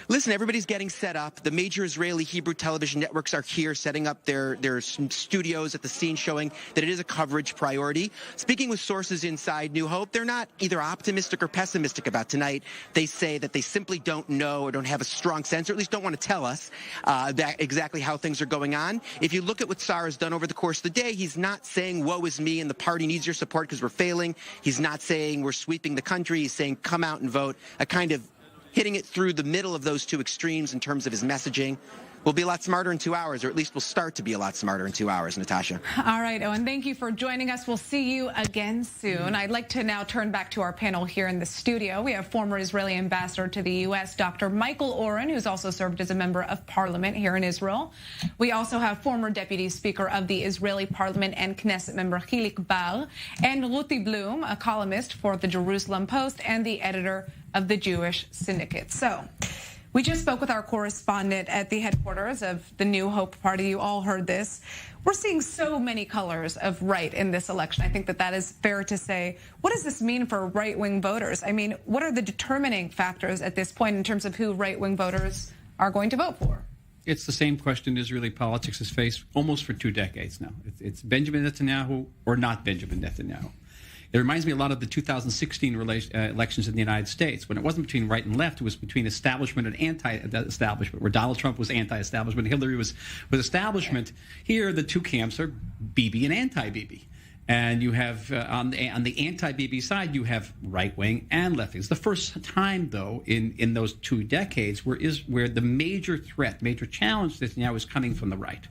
Listen, everybody's getting set up. The major Israeli Hebrew television networks are here setting up their studios at the scene, showing that it is a coverage priority. Speaking with sources inside New Hope, they're not either optimistic or pessimistic about tonight. They say that they simply don't know or don't have a strong sense, or at least don't want to tell us that exactly how things are going on. If you look at what Sa'ar has done over the course of the day, he's not saying, woe is me and the party needs your support because we're failing. He's not saying we're sweeping the country. He's saying come out and vote, a kind of hitting it through the middle of those two extremes in terms of his messaging. We'll be a lot smarter in 2 hours, or at least we'll start to be a lot smarter in 2 hours, Natasha. All right, Owen, thank you for joining us. We'll see you again soon. I'd like to now turn back to our panel here in the studio. We have former Israeli ambassador to the U.S., Dr. Michael Oren, who's also served as a member of parliament here in Israel. We also have former deputy speaker of the Israeli parliament and Knesset member Hilik Bar, and Ruti Bloom, a columnist for the Jerusalem Post and the editor of the Jewish Syndicate. So, We just spoke with our correspondent at the headquarters of the New Hope Party. You all heard this. We're seeing so many colors of right in this election. I think that is fair to say. What does this mean for right-wing voters? I mean, what are the determining factors at this point in terms of who right-wing voters are going to vote for? It's the same question Israeli politics has faced almost for 2 decades now. It's Benjamin Netanyahu or not Benjamin Netanyahu. It reminds me a lot of the 2016 elections in the United States, when it wasn't between right and left, it was between establishment and anti-establishment, where Donald Trump was anti-establishment, Hillary was establishment. Here, the two camps are Bibi and anti-Bibi. And you have, on the anti-Bibi side, you have right-wing and left-wing. It's the first time, though, in those 2 decades where the major threat, major challenge to Netanyahu is coming from the right.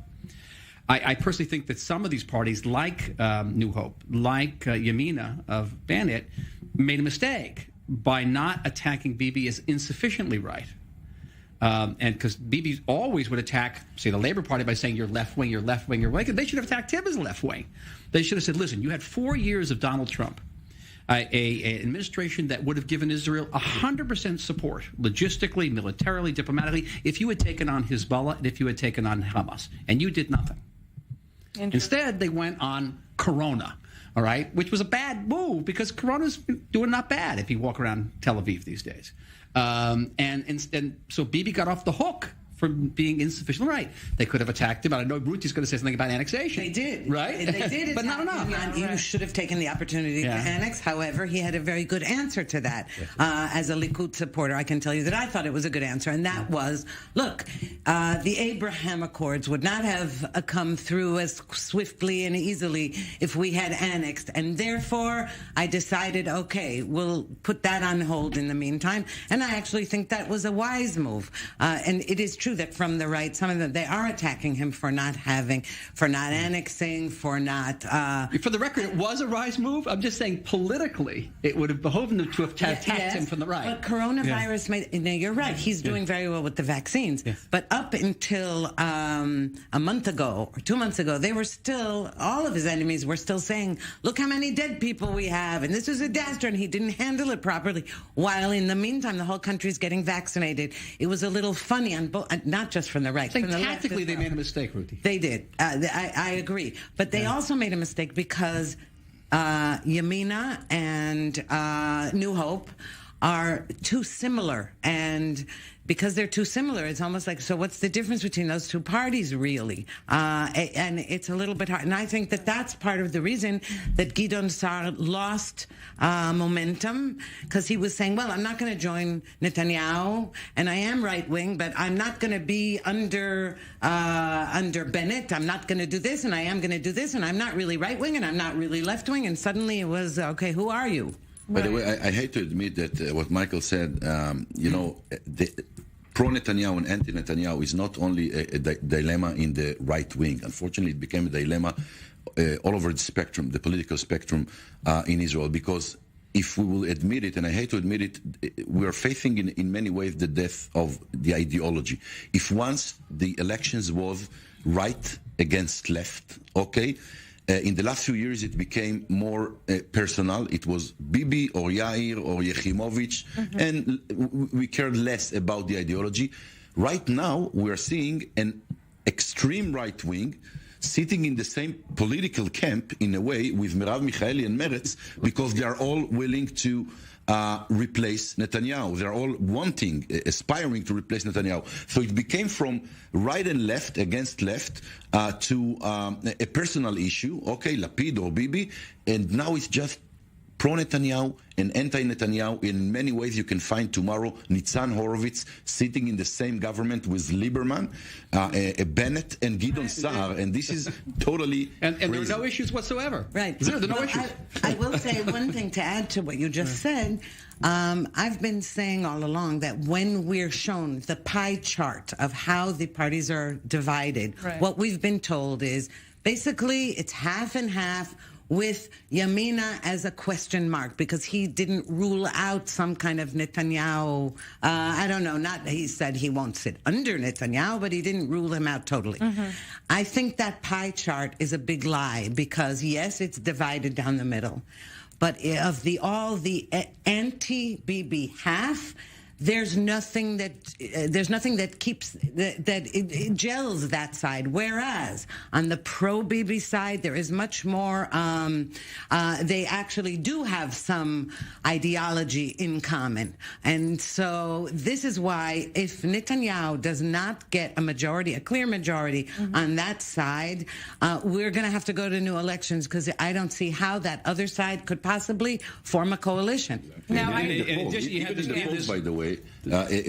I personally think that some of these parties, like New Hope, like Yamina of Bennett, made a mistake by not attacking Bibi as insufficiently right. And because Bibi always would attack, say, the Labor Party by saying you're left-wing, you're left-wing, you're right. They should have attacked him as left-wing. They should have said, listen, you had 4 years of Donald Trump, an administration that would have given Israel 100% support, logistically, militarily, diplomatically, if you had taken on Hezbollah and if you had taken on Hamas. And you did nothing. Instead, they went on Corona, all right, which was a bad move because Corona's doing not bad if you walk around Tel Aviv these days. And so Bibi got off the hook for being insufficient. Right. They could have attacked him. I know Ruti's going to say something about annexation. They did. Right? They did. But not enough. You should have taken the opportunity to annex. However, he had a very good answer to that. As a Likud supporter, I can tell you that I thought it was a good answer. And that was, look, the Abraham Accords would not have come through as swiftly and easily if we had annexed. And therefore, I decided, okay, we'll put that on hold in the meantime. And I actually think that was a wise move. And it is true that from the right, some of them, they are attacking him for not annexing, for not... For the record, it was a wise move. I'm just saying politically, it would have behooved them to have attacked him from the right. But coronavirus made... No, you're right. He's doing very well with the vaccines. But up until a month ago or 2 months ago, they were still... All of his enemies were still saying, look how many dead people we have, and this is a disaster, and he didn't handle it properly. While in the meantime, the whole country's getting vaccinated. It was a little funny on both... Not just from the right. From the tactically, they made a mistake, Ruti. They did. I agree. But they also made a mistake because Yamina and New Hope are too similar. And because they're too similar, it's almost like, so what's the difference between those two parties, really? And it's a little bit hard. And I think that that's part of the reason that Gideon Sa'ar lost momentum, because he was saying, well, I'm not going to join Netanyahu, and I am right-wing, but I'm not going to be under Bennett. I'm not going to do this, and I am going to do this, and I'm not really right-wing, and I'm not really left-wing. And suddenly it was, okay, who are you? By the way, I hate to admit that what Michael said, the pro-Netanyahu and anti-Netanyahu is not only a dilemma in the right wing. Unfortunately, it became a dilemma all over the spectrum, the political spectrum in Israel, because if we will admit it, and I hate to admit it, we are facing in many ways the death of the ideology. If once the elections was right against left, okay, in the last few years, it became more personal. It was Bibi or Yair or Yechimovic, and we cared less about the ideology. Right now, we are seeing an extreme right wing sitting in the same political camp, in a way, with Merav Michaeli and Meretz, because they are all willing to replace Netanyahu. They're all wanting, aspiring to replace Netanyahu. So it became from right and left against left to a personal issue, okay, Lapid or Bibi, and now it's just pro-Netanyahu and anti-Netanyahu. In many ways, you can find tomorrow Nitzan Horowitz sitting in the same government with Lieberman, Bennett, and Gideon Sa'ar, and this is totally and there are no issues whatsoever. Right. There are no issues. I will say one thing to add to what you just said. I've been saying all along that when we're shown the pie chart of how the parties are divided, what we've been told is basically it's half and half, with Yamina as a question mark, because he didn't rule out some kind of Netanyahu, I don't know, he said he won't sit under Netanyahu, but he didn't rule him out totally. I think that pie chart is a big lie, because yes, it's divided down the middle, but of all the anti-Bibi half, there's nothing that keeps that it gels that side. Whereas on the pro-Bibi side, there is much more. They actually do have some ideology in common, and so this is why if Netanyahu does not get a clear majority on that side, we're going to have to go to new elections, because I don't see how that other side could possibly form a coalition. Now, even in the polls, by the way,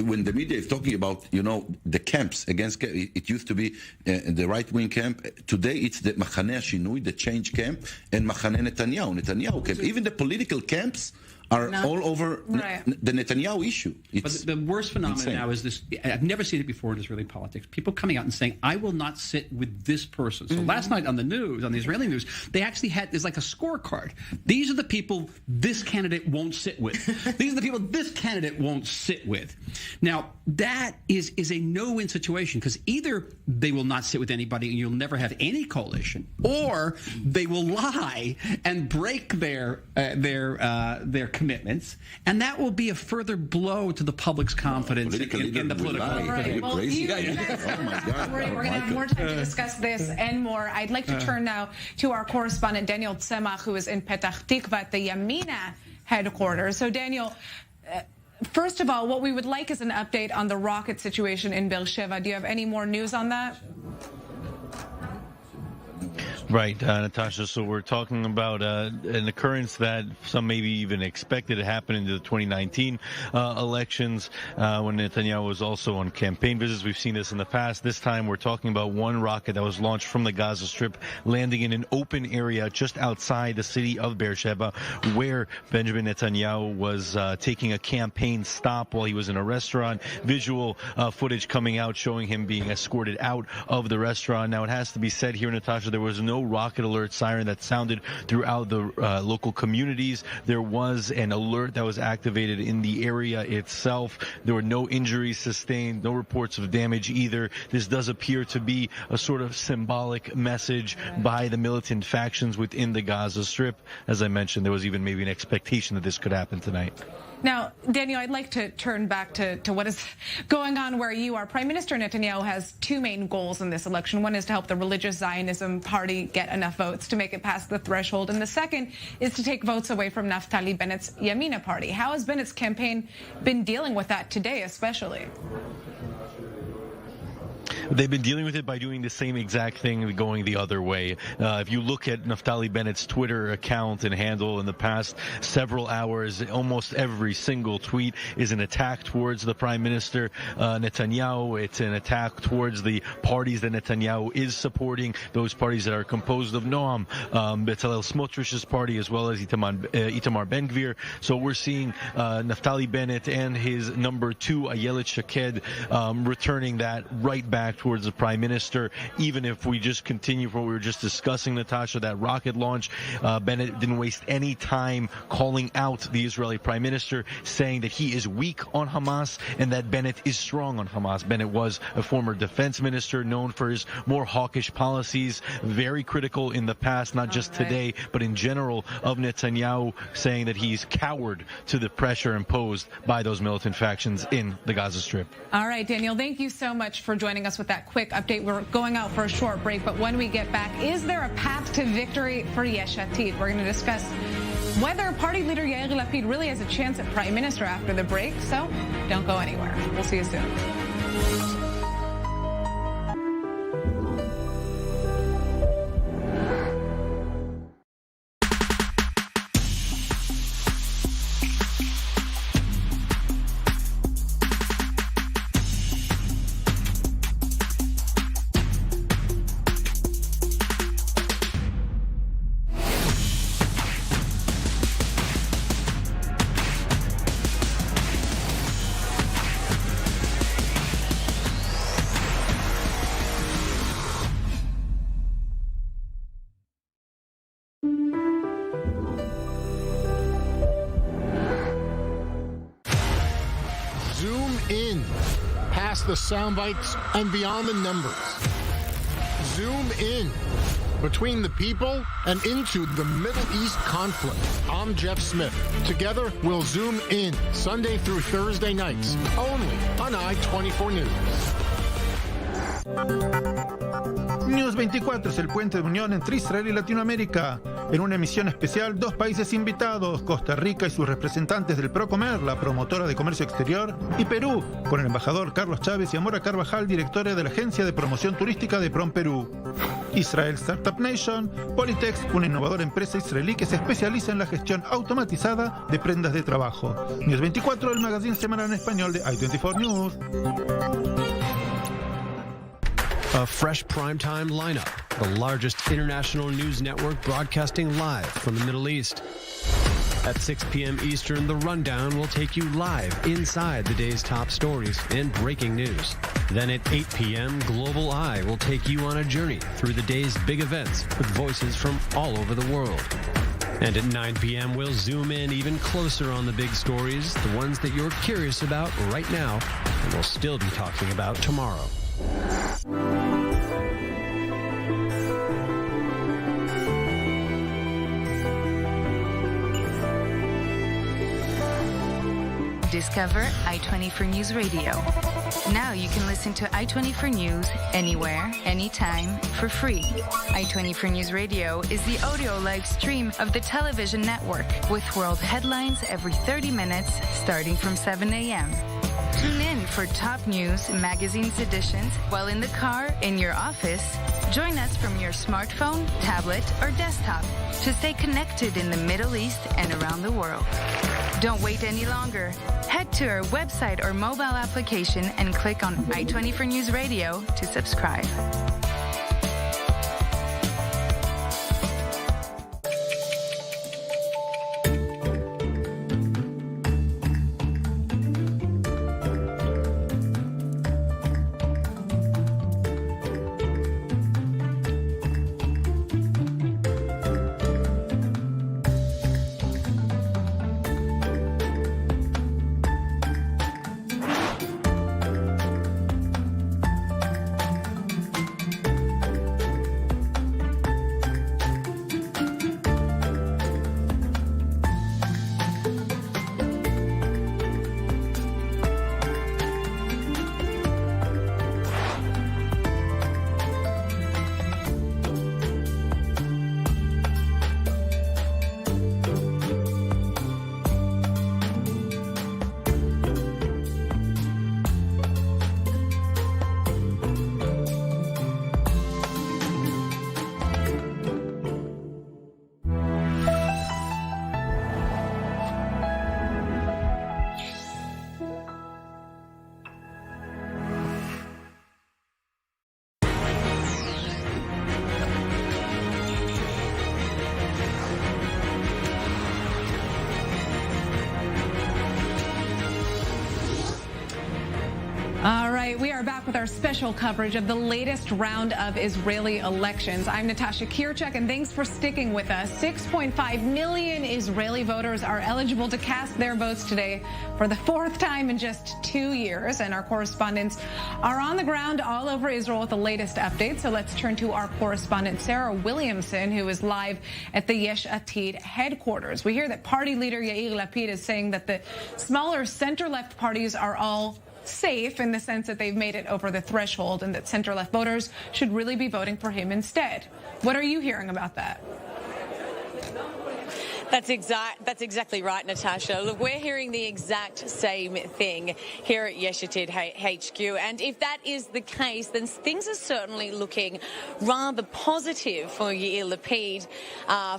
when the media is talking about, the camps against, it used to be the right-wing camp. Today, it's the Machane HaShinui, the Change camp, and Machane Netanyahu camp. Even the political camps are all over the Netanyahu issue. But the worst phenomenon now is this. I've never seen it before in Israeli politics. People coming out and saying, I will not sit with this person. So last night on the news, on the Israeli news, they actually there's like a scorecard. These are the people this candidate won't sit with. These are the people this candidate won't sit with. Now, that is a no-win situation, because either they will not sit with anybody and you'll never have any coalition, or they will lie and break their commitments, and that will be a further blow to the public's confidence in the political. All right. Well, oh my God. We're going to have more time to discuss this and more. I'd like to turn now to our correspondent Daniel Tzemach, who is in Petach Tikva at the Yamina headquarters. So, Daniel, first of all, what we would like is an update on the rocket situation in Beersheba. Do you have any more news on that? Right, Natasha. So we're talking about an occurrence that some maybe even expected to happen in the 2019 elections when Netanyahu was also on campaign visits. We've seen this in the past. This time we're talking about one rocket that was launched from the Gaza Strip, landing in an open area just outside the city of Beersheba, where Benjamin Netanyahu was taking a campaign stop while he was in a restaurant. Visual footage coming out showing him being escorted out of the restaurant. Now, it has to be said here, Natasha, there was no rocket alert siren that sounded throughout the local communities. There was an alert that was activated in the area itself. There were no injuries sustained, no reports of damage either. This does appear to be a sort of symbolic message by the militant factions within the Gaza Strip. As I mentioned, there was even maybe an expectation that this could happen tonight. Now, Daniel, I'd like to turn back to what is going on where you are. Prime Minister Netanyahu has two main goals in this election. One is to help the religious Zionism party get enough votes to make it past the threshold. And the second is to take votes away from Naftali Bennett's Yamina party. How has Bennett's campaign been dealing with that today, especially? They've been dealing with it by doing the same exact thing, going the other way. If you look at Naftali Bennett's Twitter account and handle in the past several hours, almost every single tweet is an attack towards the Prime Minister Netanyahu. It's an attack towards the parties that Netanyahu is supporting, those parties that are composed of Noam, Bezalel Smotrich's party, as well as Itamar Ben-Gvir. So we're seeing Naftali Bennett and his number two, Ayelet Shaked, returning that right back towards the Prime Minister. Even if we just continue from what we were just discussing, Natasha, that rocket launch, Bennett didn't waste any time calling out the Israeli Prime Minister, saying that he is weak on Hamas and that Bennett is strong on Hamas. Bennett was a former defense minister known for his more hawkish policies, very critical in the past, not just today, but in general, of Netanyahu, saying that he's cowered to the pressure imposed by those militant factions in the Gaza Strip. All right, Daniel, thank you so much for joining us with that quick update. We're going out for a short break, but when we get back, is there a path to victory for Yesh Atid? We're going to discuss whether party leader Yair Lapid really has a chance at prime minister after the break, so don't go anywhere. We'll see you soon. The sound bites and beyond the numbers. Zoom in between the people and into the Middle East conflict. I'm Jeff Smith. Together, we'll zoom in Sunday through Thursday nights, only on i24 News. News 24 es el puente de unión entre Israel y Latinoamérica. En una emisión especial, 2 países invitados, Costa Rica y sus representantes del Procomer, la promotora de comercio exterior, y Perú, con el embajador Carlos Chávez y Amora Carvajal, directora de la Agencia de Promoción Turística de Prom Perú. Israel Startup Nation, Polytex, una innovadora empresa israelí que se especializa en la gestión automatizada de prendas de trabajo. News 24, el magazine semanal en español de i24 News. A fresh primetime lineup, the largest international news network broadcasting live from the Middle East. At 6 p.m. Eastern, The Rundown will take you live inside the day's top stories and breaking news. Then at 8 p.m., Global Eye will take you on a journey through the day's big events with voices from all over the world. And at 9 p.m., we'll zoom in even closer on the big stories, the ones that you're curious about right now and we'll still be talking about tomorrow. Discover i24NEWS Radio. Now you can listen to i24 News anywhere, anytime, for free. i24NEWS Radio is the audio live stream of the television network with world headlines every 30 minutes starting from 7 a.m. Tune in for top news, magazines editions while in the car, in your office. Join us from your smartphone, tablet, or desktop to stay connected in the Middle East and around the world. Don't wait any longer. Head to our website or mobile application and click on i24NEWS Radio to subscribe. All right, we are back with our special coverage of the latest round of Israeli elections. I'm Natasha Kirchak, and thanks for sticking with us. 6.5 million Israeli voters are eligible to cast their votes today for the 4th time in just 2 years, and our correspondents are on the ground all over Israel with the latest updates. So let's turn to our correspondent, Sarah Williamson, who is live at the Yesh Atid headquarters. We hear that party leader Yair Lapid is saying that the smaller center-left parties are all safe in the sense that they've made it over the threshold and that center-left voters should really be voting for him instead. What are you hearing about that? That's exactly right, Natasha. Look, we're hearing the exact same thing here at Yesh Atid HQ. And if that is the case, then things are certainly looking rather positive for Yair Lapid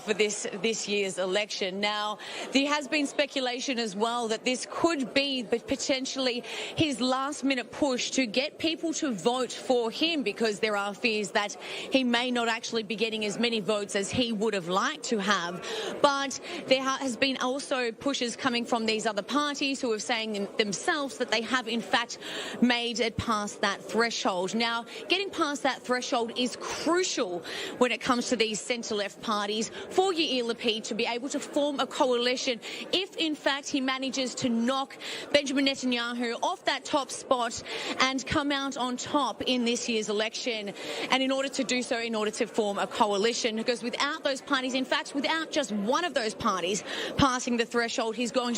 for this year's election. Now, there has been speculation as well that this could be potentially his last-minute push to get people to vote for him, because there are fears that he may not actually be getting as many votes as he would have liked to have. But there has been also pushes coming from these other parties who are saying themselves that they have in fact made it past that threshold. Now, getting past that threshold is crucial when it comes to these centre-left parties for Yair Lapid to be able to form a coalition if in fact he manages to knock Benjamin Netanyahu off that top spot and come out on top in this year's election. And in order to do so, in order to form a coalition, because without those parties, in fact, without just one of those parties passing the threshold, he's going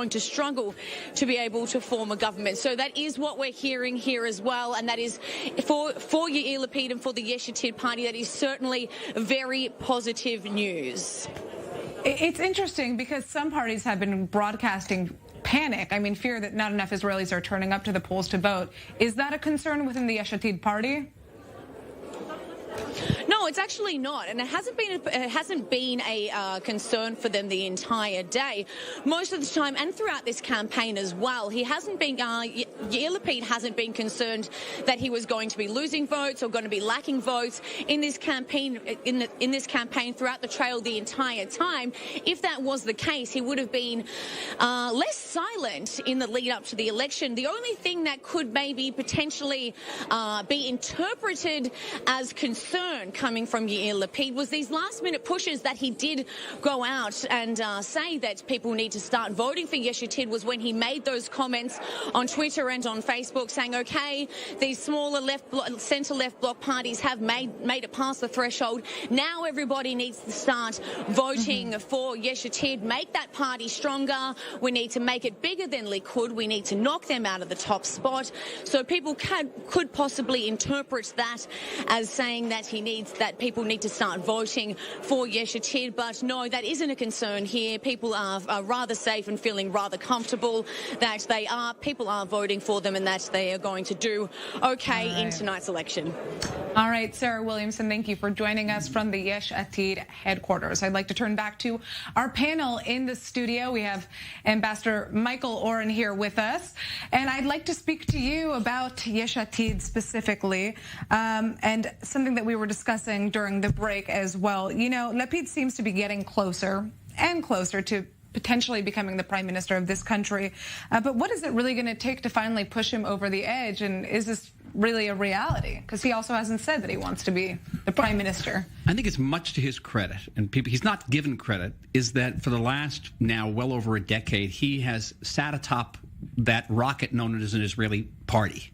to struggle to be able to form a government. So that is what we're hearing here as well, and that is for Yair Lapid and for the Yesh Atid party, that is certainly very positive news. It's interesting because some parties have been broadcasting panic. I mean, fear that not enough Israelis are turning up to the polls to vote. Is that a concern within the Yesh Atid party? No, it's actually not, and it hasn't been a concern for them the entire day. Most of the time, and throughout this campaign as well, Yair Lapid hasn't been concerned that he was going to be losing votes or going to be lacking votes in this campaign. In this campaign throughout the trail the entire time. If that was the case, he would have been less silent in the lead up to the election. The only thing that could maybe potentially be interpreted as concern coming from Yair Lapid was these last-minute pushes that he did go out and say that people need to start voting for Yesh Atid, was when he made those comments on Twitter and on Facebook saying, okay, these smaller centre-left bloc parties have made it past the threshold. Now everybody needs to start voting for Yesh Atid, make that party stronger. We need to make it bigger than Likud. We need to knock them out of the top spot. So people could possibly interpret that as saying that people need to start voting for Yesh Atid, but no, that isn't a concern here. People are rather safe and feeling rather comfortable that people are voting for them and that they are going to do okay in tonight's election. All right, Sarah Williamson, thank you for joining us from the Yesh Atid headquarters. I'd like to turn back to our panel in the studio. We have Ambassador Michael Oren here with us, and I'd like to speak to you about Yesh Atid specifically, and something that we were discussing during the break as well. You know, Lapid seems to be getting closer and closer to potentially becoming the prime minister of this country. But what is it really going to take to finally push him over the edge? And is this really a reality? Because he also hasn't said that he wants to be the prime minister. I think it's much to his credit, and he's not given credit, is that for the last now well over a decade, he has sat atop that rocket known as an Israeli party.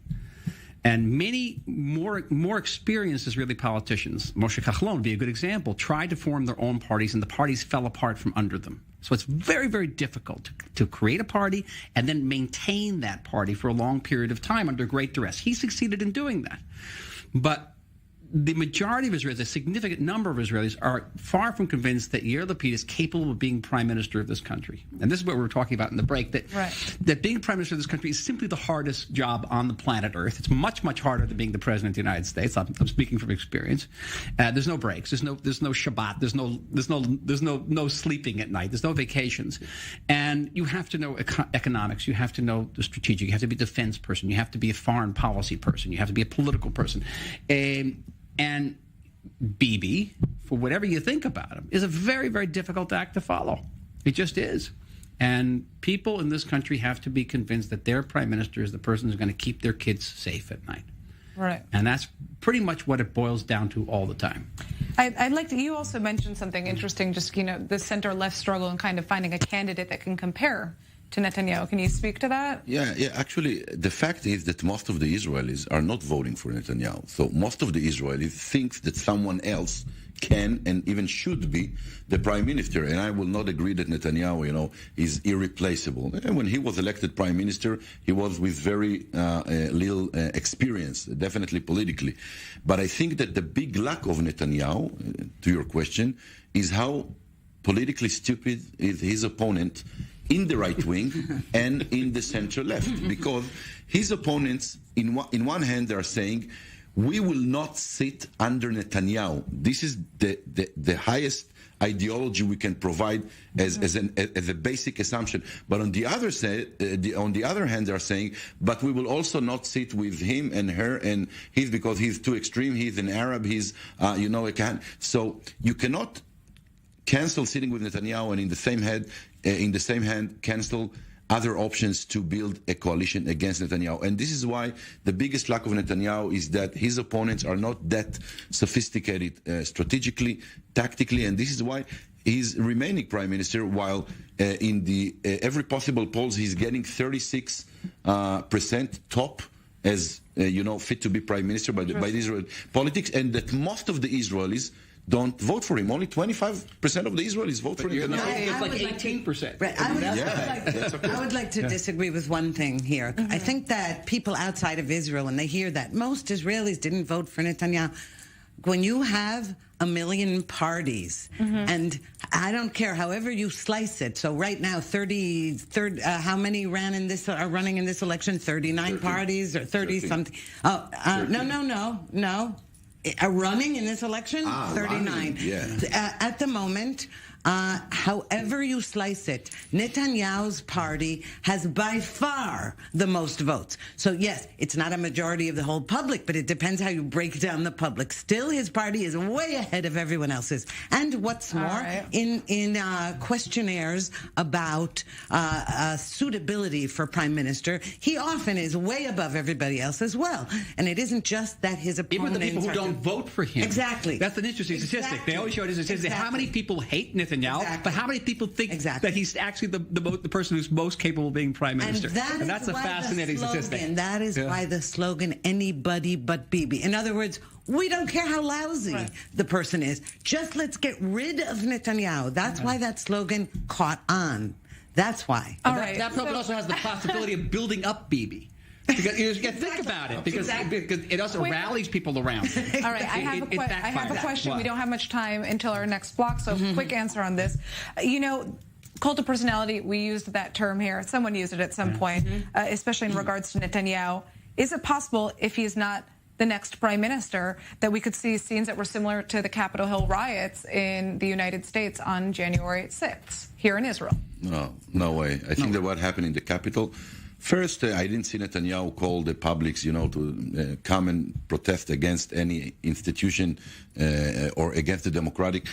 And many more experienced Israeli politicians, Moshe Kachlon would be a good example, tried to form their own parties, and the parties fell apart from under them. So it's very, very difficult to create a party and then maintain that party for a long period of time under great duress. He succeeded in doing that. But the majority of Israelis, a significant number of Israelis, are far from convinced that Yair Lapid is capable of being prime minister of this country. And this is what we were talking about in the break, that being prime minister of this country is simply the hardest job on the planet Earth. It's much, much harder than being the president of the United States. I'm speaking from experience. There's no breaks. There's no Shabbat. There's no sleeping at night. There's no vacations. And you have to know economics. You have to know the strategic. You have to be a defense person. You have to be a foreign policy person. You have to be a political person. And Bibi, for whatever you think about him, is a very, very difficult act to follow. It just is. And people in this country have to be convinced that their prime minister is the person who's going to keep their kids safe at night. Right. And that's pretty much what it boils down to all the time. I'd like to, you also mentioned something interesting, just, the center-left struggle and kind of finding a candidate that can compare to Netanyahu. Can you speak to that? Yeah. Actually, the fact is that most of the Israelis are not voting for Netanyahu. So most of the Israelis think that someone else can and even should be the prime minister. And I will not agree that Netanyahu, is irreplaceable. And when he was elected prime minister, he was with very little experience, definitely politically. But I think that the big lack of Netanyahu, to your question, is how politically stupid is his opponent in the right wing and in the center left, because his opponents, in one hand, they are saying, we will not sit under Netanyahu. This is the highest ideology we can provide as a basic assumption. But on the other hand, they are saying, but we will also not sit with him and her and his, because he's too extreme. He's an Arab. He's a can. So you cannot cancel sitting with Netanyahu, and in the same hand, cancel other options to build a coalition against Netanyahu. And this is why the biggest lack of Netanyahu is that his opponents are not that sophisticated strategically, tactically, and this is why he's remaining prime minister, while in the every possible polls he's getting 36% top as fit to be prime minister by the Israeli politics, and that most of the Israelis don't vote for him. Only 25% of the Israelis vote for him. It's like 18%. Right. I would like to disagree with one thing here. I think that people outside of Israel, when they hear that most Israelis didn't vote for Netanyahu, when you have a million parties, and I don't care however you slice it. So right now, how many are running in this election? 39 parties or 30 something? Oh, no. Are running in this election? 39. At the moment, however you slice it, Netanyahu's party has by far the most votes. So yes, it's not a majority of the whole public, but it depends how you break down the public. Still, his party is way ahead of everyone else's. And what's more, in questionnaires about suitability for prime minister, he often is way above everybody else as well. And it isn't just that his opponents... Even the people who don't vote for him. Exactly. That's an interesting statistic. They always show it as a statistic. How many people hate Netanyahu, but how many people think that he's actually the person who's most capable of being prime minister? And that's a fascinating statistic. That is why the slogan, anybody but Bibi. In other words, we don't care how lousy the person is. Just let's get rid of Netanyahu. That's why that slogan caught on. That's why. That slogan also has the possibility of building up Bibi. Because you think about it, because it also rallies people around. All right, I have a question. We don't have much time until our next block, so quick answer on this. Cult of personality, we used that term here. Someone used it at some point, especially in regards to Netanyahu. Is it possible, if he's not the next prime minister, that we could see scenes that were similar to the Capitol Hill riots in the United States on January 6th here in Israel? No way. I think that what happened in the Capitol... First, I didn't see Netanyahu call the publics, to come and protest against any institution or against the democratic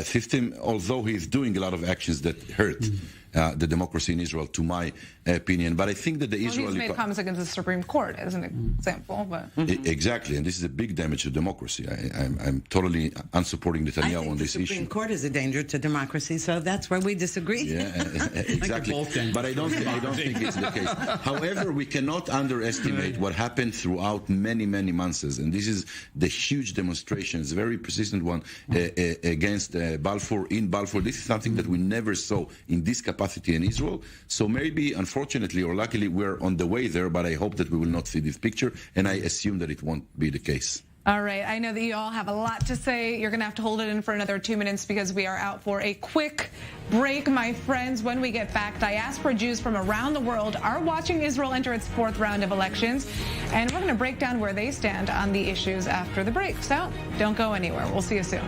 system, although he's doing a lot of actions that hurt the democracy in Israel, to my opinion. But I think that the Israeli... He's made comments against the Supreme Court as an example. But Exactly, and this is a big damage to democracy. I'm totally unsupporting Netanyahu on this issue. The Supreme Court is a danger to democracy, so that's where we disagree. Yeah, exactly. But I don't think it's the case. However, we cannot underestimate what happened throughout many, many months, and this is the huge demonstrations, very persistent one, against Balfour, in Balfour. This is something that we never saw in this capacity in Israel. So maybe, unfortunately or luckily, we're on the way there, but I hope that we will not see this picture, and I assume that it won't be the case. All right, I know that you all have a lot to say. You're going to have to hold it in for another 2 minutes because we are out for a quick break, my friends. When we get back, diaspora Jews from around the world are watching Israel enter its 4th round of elections, and we're going to break down where they stand on the issues after the break. So don't go anywhere. We'll see you soon.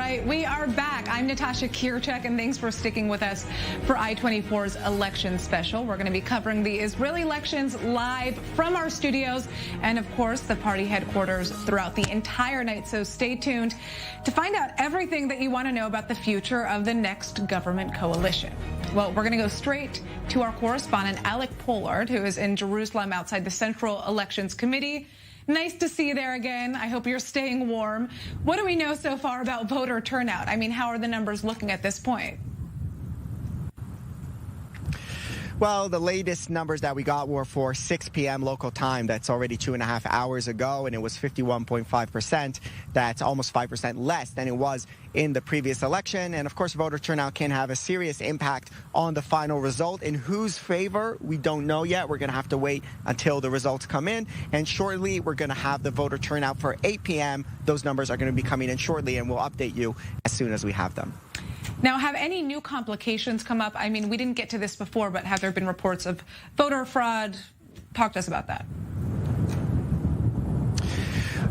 right, we are back. I'm Natasha Kirchek, and thanks for sticking with us for I24's election special. We're going to be covering the Israeli elections live from our studios and, of course, the party headquarters throughout the entire night. So stay tuned to find out everything that you want to know about the future of the next government coalition. Well, we're going to go straight to our correspondent, Alec Pollard, who is in Jerusalem outside the Central Elections Committee. Nice to see you there again. I hope you're staying warm. What do we know so far about voter turnout? I mean, how are the numbers looking at this point? Well, the latest numbers that we got were for 6 p.m. local time. That's already 2.5 hours ago, and it was 51.5%. That's almost 5% less than it was in the previous election. And of course, voter turnout can have a serious impact on the final result. In whose favor, we don't know yet. We're going to have to wait until the results come in. And shortly, we're going to have the voter turnout for 8 p.m. Those numbers are going to be coming in shortly, and we'll update you as soon as we have them. Now, have any new complications come up? I mean, we didn't get to this before, but have there been reports of voter fraud? Talk to us about that.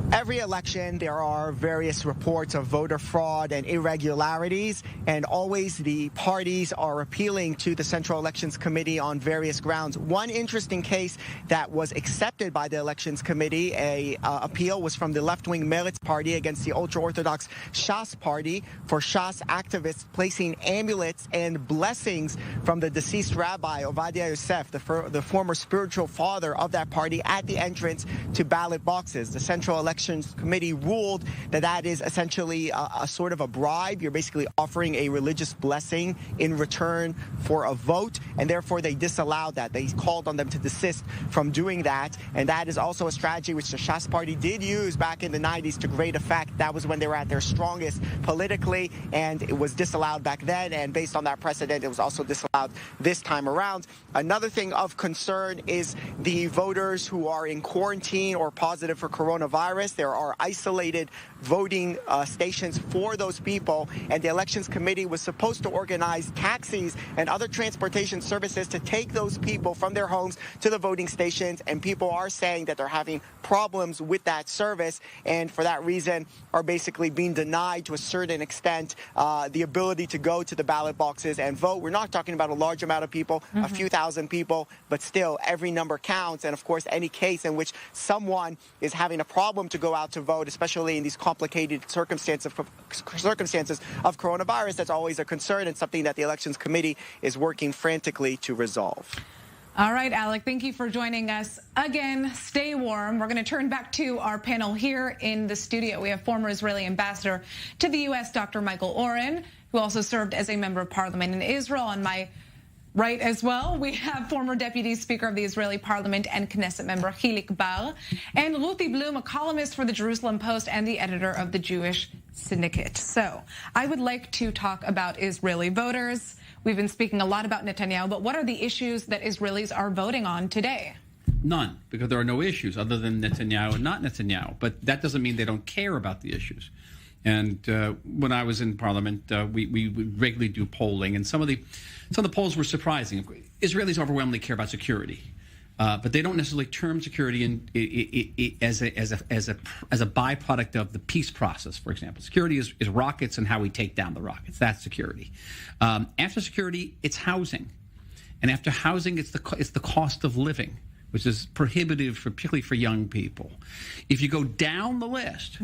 Every election, there are various reports of voter fraud and irregularities, and always the parties are appealing to the Central Elections Committee on various grounds. One interesting case that was accepted by the Elections Committee, a appeal was from the left-wing Meretz party against the ultra-Orthodox Shas party for Shas activists placing amulets and blessings from the deceased rabbi Ovadia Yosef, the former spiritual father of that party, at the entrance to ballot boxes. The Central Elections Committee ruled that that is essentially a sort of a bribe. You're basically offering a religious blessing in return for a vote, and therefore they disallowed that. They called on them to desist from doing that, and that is also a strategy which the Shas party did use back in the 90s to great effect. That was when they were at their strongest politically, and it was disallowed back then, and based on that precedent, it was also disallowed this time around. Another thing of concern is the voters who are in quarantine or positive for coronavirus. There are isolated voting stations for those people, and the Elections Committee was supposed to organize taxis and other transportation services to take those people from their homes to the voting stations, and people are saying that they're having problems with that service, and for that reason are basically being denied to a certain extent the ability to go to the ballot boxes and vote. We're not talking about a large amount of people, a few thousand people, but still every number counts, and of course any case in which someone is having a problem to go out to vote, especially in these complicated circumstances of coronavirus, that's always a concern and something that the Elections Committee is working frantically to resolve. All right, Alec, thank you for joining us again. Stay warm. We're going to turn back to our panel here in the studio. We have former Israeli ambassador to the U.S., Dr. Michael Oren, who also served as a member of parliament in Israel. On my right as well, we have former Deputy Speaker of the Israeli Parliament and Knesset member Hilik Bar, and Ruthie Bloom, a columnist for the Jerusalem Post and the editor of the Jewish Syndicate. So I would like to talk about Israeli voters. We've been speaking a lot about Netanyahu, but what are the issues that Israelis are voting on today? None, because there are no issues other than Netanyahu and not Netanyahu. But that doesn't mean they don't care about the issues. And when I was in Parliament, we regularly do polling, and some of the polls were surprising. Israelis overwhelmingly care about security, but they don't necessarily term security as a byproduct of the peace process. For example, security is rockets and how we take down the rockets. That's security. After security, it's housing, and after housing, it's the cost of living, which is prohibitive, particularly for young people. If you go down the list.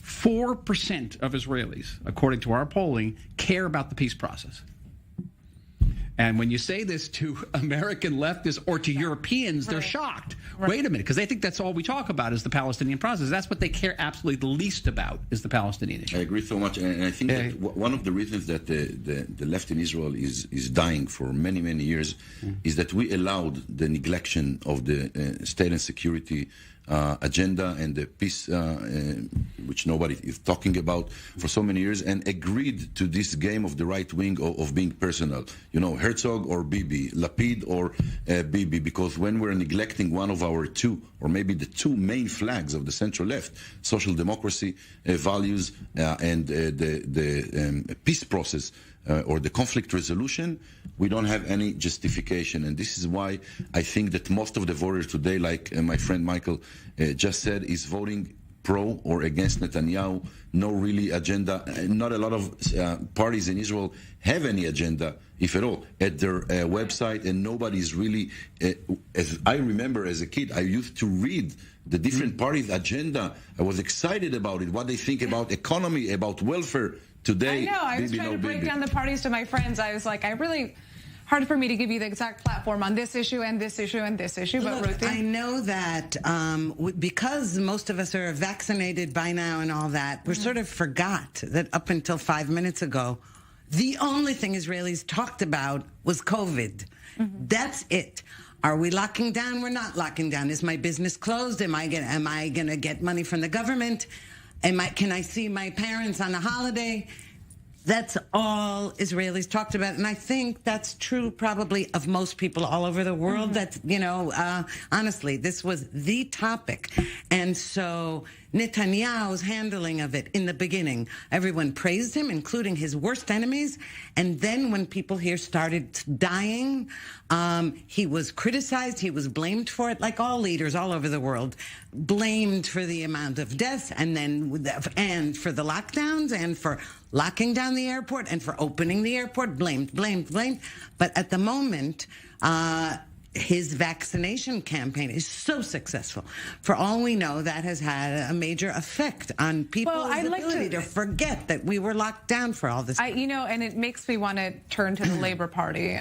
4% of Israelis, according to our polling, care about the peace process. And when you say this to American leftists or to Europeans, they're shocked. Wait a minute, because they think that's all we talk about is the Palestinian process. That's what they care absolutely the least about, is the Palestinian issue. I agree so much, and I think that one of the reasons that the left in Israel is dying for many, many years is that we allowed the neglection of the state and security agenda and the peace, which nobody is talking about for so many years, and agreed to this game of the right wing of being personal. You know, Herzog or Bibi, Lapid or Bibi, because when we're neglecting one of our two, or maybe the two main flags of the central left, social democracy values and the peace process, or the conflict resolution, we don't have any justification. And this is why I think that most of the voters today, like my friend Michael just said, is voting pro or against Netanyahu, no really agenda. Not a lot of parties in Israel have any agenda, if at all, at their website, and nobody's really, as I remember as a kid, I used to read the different parties' agenda. I was excited about it, what they think about economy, about welfare. Today, I know, I was trying to break down the parties to my friends. I was like, hard for me to give you the exact platform on this issue and this issue and this issue. But Look, Ruthie? I know that because most of us are vaccinated by now and all that, we sort of forgot that up until 5 minutes ago, the only thing Israelis talked about was COVID. That's it. Are we locking down? We're not locking down. Is my business closed? Am I gonna get money from the government? Can I see my parents on a holiday? That's all Israelis talked about. And I think that's true probably of most people all over the world. That, honestly, this was the topic. And so Netanyahu's handling of it in the beginning, everyone praised him, including his worst enemies. And then when people here started dying, he was criticized. He was blamed for it, like all leaders all over the world, blamed for the amount of deaths and for the lockdowns and for locking down the airport and for opening the airport, blamed. But at the moment, his vaccination campaign is so successful. For all we know, that has had a major effect on people's ability to forget that we were locked down for all this time. And it makes me want to turn to the Labor Party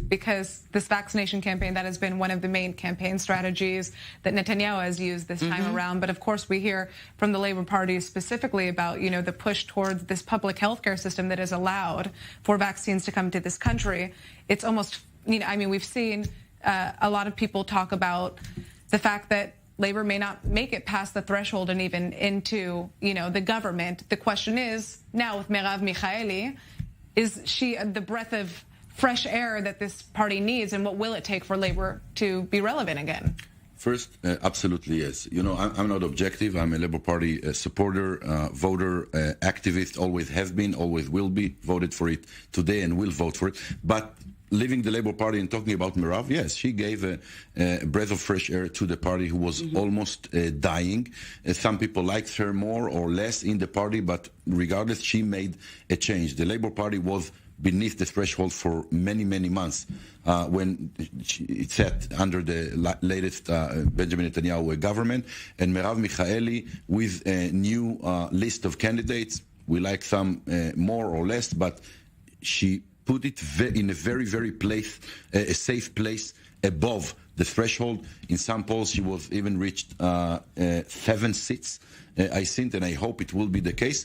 because this vaccination campaign, that has been one of the main campaign strategies that Netanyahu has used this time around. But of course, we hear from the Labor Party specifically about, the push towards this public health care system that has allowed for vaccines to come to this country. It's almost, we've seen a lot of people talk about the fact that Labor may not make it past the threshold and even into, the government. The question is, now with Merav Michaeli, is she the breath of fresh air that this party needs, and what will it take for Labor to be relevant again? First, absolutely yes. I'm not objective. I'm a Labour Party supporter, voter, activist, always have been, always will be, voted for it today and will vote for it. But leaving the Labour Party and talking about Merav, yes, she gave a breath of fresh air to the party who was almost dying. Some people liked her more or less in the party, but regardless, she made a change. The Labour Party was beneath the threshold for many, many months when it sat under the latest Benjamin Netanyahu government. And Merav Michaeli, with a new list of candidates, we like some more or less, but she put it in a very, very a safe place above the threshold. In some polls, she was even reached 7 seats, I think, and I hope it will be the case.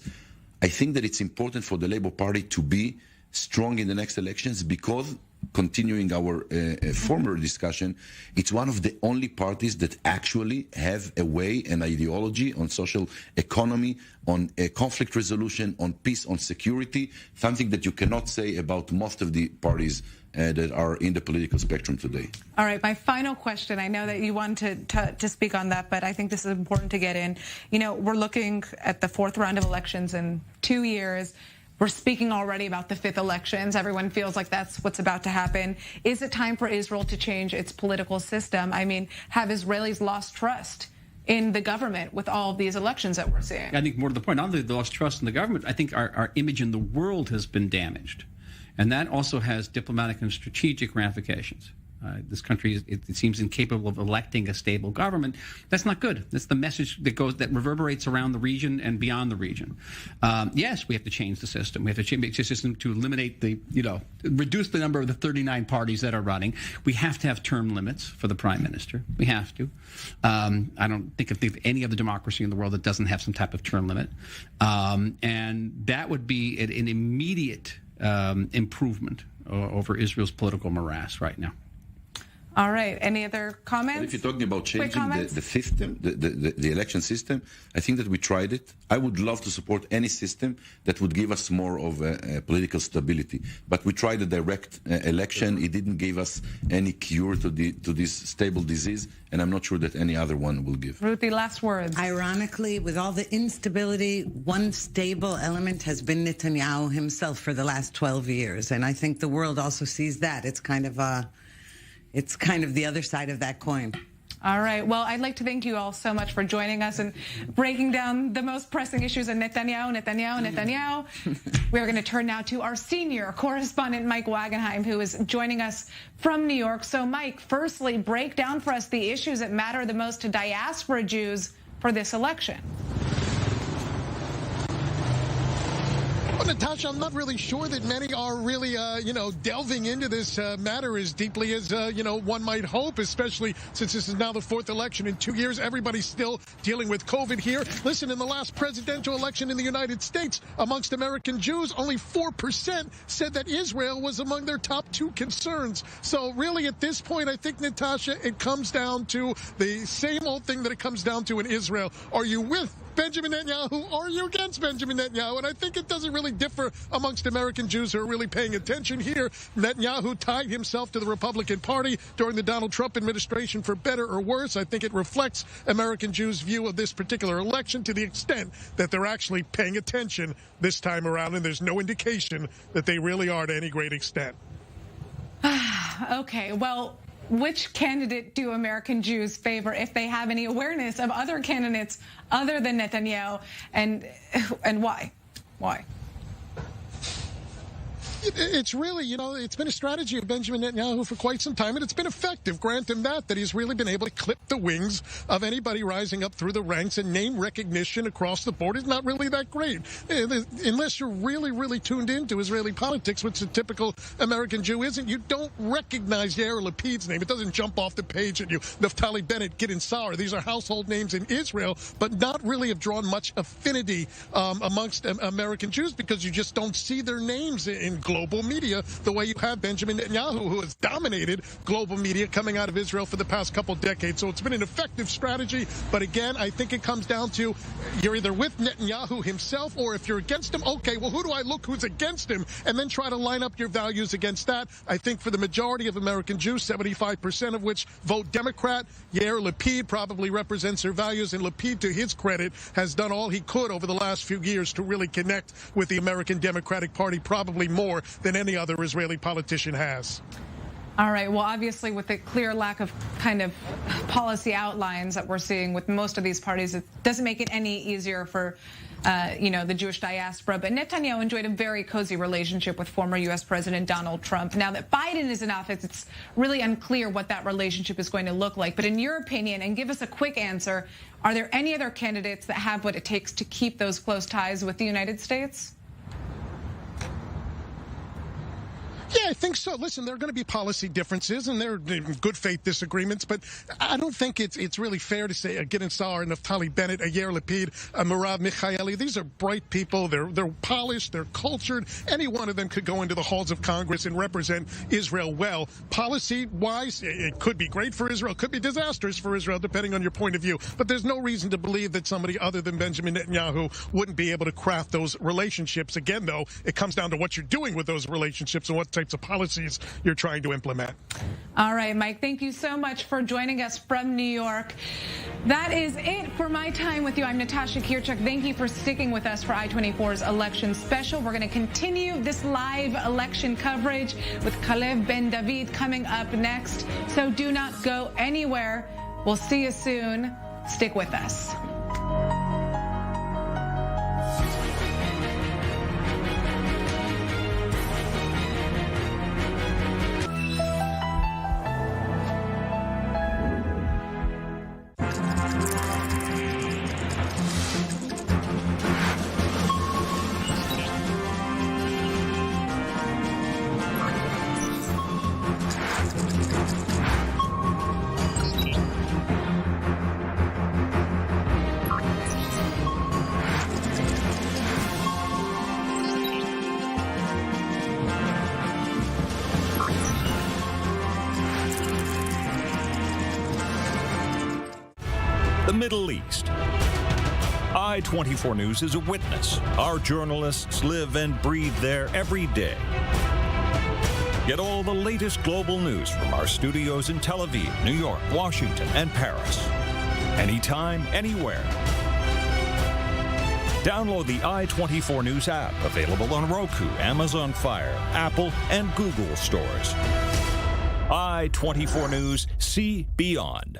I think that it's important for the Labour Party to be strong in the next elections because, continuing our former discussion, it's one of the only parties that actually have a way, an ideology on social economy, on conflict resolution, on peace, on security, something that you cannot say about most of the parties that are in the political spectrum today. All right, my final question. I know that you want to speak on that, but I think this is important to get in. We're looking at the 4th round of elections in 2 years. We're speaking already about the 5th elections. Everyone feels like that's what's about to happen. Is it time for Israel to change its political system? Have Israelis lost trust in the government with all of these elections that we're seeing? I think more to the point, not only they lost trust in the government, I think our image in the world has been damaged. And that also has diplomatic and strategic ramifications. This country, it seems incapable of electing a stable government. That's not good. That's the message that reverberates around the region and beyond the region. Yes, we have to change the system. We have to change the system to eliminate reduce the number of the 39 parties that are running. We have to have term limits for the prime minister. We have to. I don't think of any other democracy in the world that doesn't have some type of term limit. And that would be an immediate improvement over Israel's political morass right now. All right. Any other comments? But if you're talking about changing the system, the election system, I think that we tried it. I would love to support any system that would give us more of political stability. But we tried a direct election. It didn't give us any cure to this stable disease, and I'm not sure that any other one will give. Ruthie, last words. Ironically, with all the instability, one stable element has been Netanyahu himself for the last 12 years. And I think the world also sees that. It's kind of the other side of that coin. All right. Well, I'd like to thank you all so much for joining us and breaking down the most pressing issues of Netanyahu. We are going to turn now to our senior correspondent, Mike Wagenheim, who is joining us from New York. So, Mike, firstly, break down for us the issues that matter the most to diaspora Jews for this election. Well, Natasha, I'm not really sure that many are really, delving into this matter as deeply as, one might hope, especially since this is now the fourth election in 2 years. Everybody's still dealing with COVID here. Listen, in the last presidential election in the United States, amongst American Jews, only 4% said that Israel was among their top 2 concerns. So really, at this point, I think, Natasha, it comes down to the same old thing that it comes down to in Israel. Are you with Benjamin Netanyahu, or are you against Benjamin Netanyahu? And I think it doesn't really differ amongst American Jews who are really paying attention here. Netanyahu tied himself to the Republican Party during the Donald Trump administration, for better or worse. I think it reflects American Jews' view of this particular election to the extent that they're actually paying attention this time around, and there's no indication that they really are to any great extent. Okay, well, which candidate do American Jews favor if they have any awareness of other candidates other than Netanyahu, and why? Why? It's really, it's been a strategy of Benjamin Netanyahu for quite some time, and it's been effective. Grant him that he's really been able to clip the wings of anybody rising up through the ranks, and name recognition across the board is not really that great. Unless you're really, really tuned into Israeli politics, which a typical American Jew isn't, you don't recognize Yair Lapid's name. It doesn't jump off the page at you. Naftali Bennett, Gideon Sa'ar, these are household names in Israel, but not really have drawn much affinity amongst American Jews, because you just don't see their names in global media the way you have Benjamin Netanyahu, who has dominated global media coming out of Israel for the past couple decades. So it's been an effective strategy. But again, I think it comes down to you're either with Netanyahu himself, or if you're against him, okay, well, who do I look who's against him? And then try to line up your values against that. I think for the majority of American Jews, 75% of which vote Democrat, Yair Lapid probably represents their values. And Lapid, to his credit, has done all he could over the last few years to really connect with the American Democratic Party, probably more than any other Israeli politician has. All right. Well, obviously, with the clear lack of kind of policy outlines that we're seeing with most of these parties, it doesn't make it any easier for, the Jewish diaspora. But Netanyahu enjoyed a very cozy relationship with former U.S. President Donald Trump. Now that Biden is in office, it's really unclear what that relationship is going to look like. But in your opinion, and give us a quick answer, are there any other candidates that have what it takes to keep those close ties with the United States? Yeah, I think so. Listen, there are going to be policy differences, and there are good faith disagreements, but I don't think it's really fair to say Gideon Sa'ar, Naftali Bennett, Yair Lapid, Merav Michaeli. These are bright people. They're polished. They're cultured. Any one of them could go into the halls of Congress and represent Israel well. Policy-wise, it could be great for Israel. It could be disastrous for Israel, depending on your point of view. But there's no reason to believe that somebody other than Benjamin Netanyahu wouldn't be able to craft those relationships. Again, though, it comes down to what you're doing with those relationships and what types of policies you're trying to implement. All right, Mike, thank you so much for joining us from New York. That is it for my time with you. I'm Natasha Kirchuk. Thank you for sticking with us for I24's election special. We're going to continue this live election coverage with Kalev Ben David coming up next. So do not go anywhere. We'll see you soon. Stick with us. The Middle East. I24 News is a witness. Our journalists live and breathe there every day. Get all the latest global news from our studios in Tel Aviv, New York, Washington, and Paris. Anytime, anywhere. Download the I24 News app, available on Roku, Amazon Fire, Apple, and Google stores. I24 News, see beyond.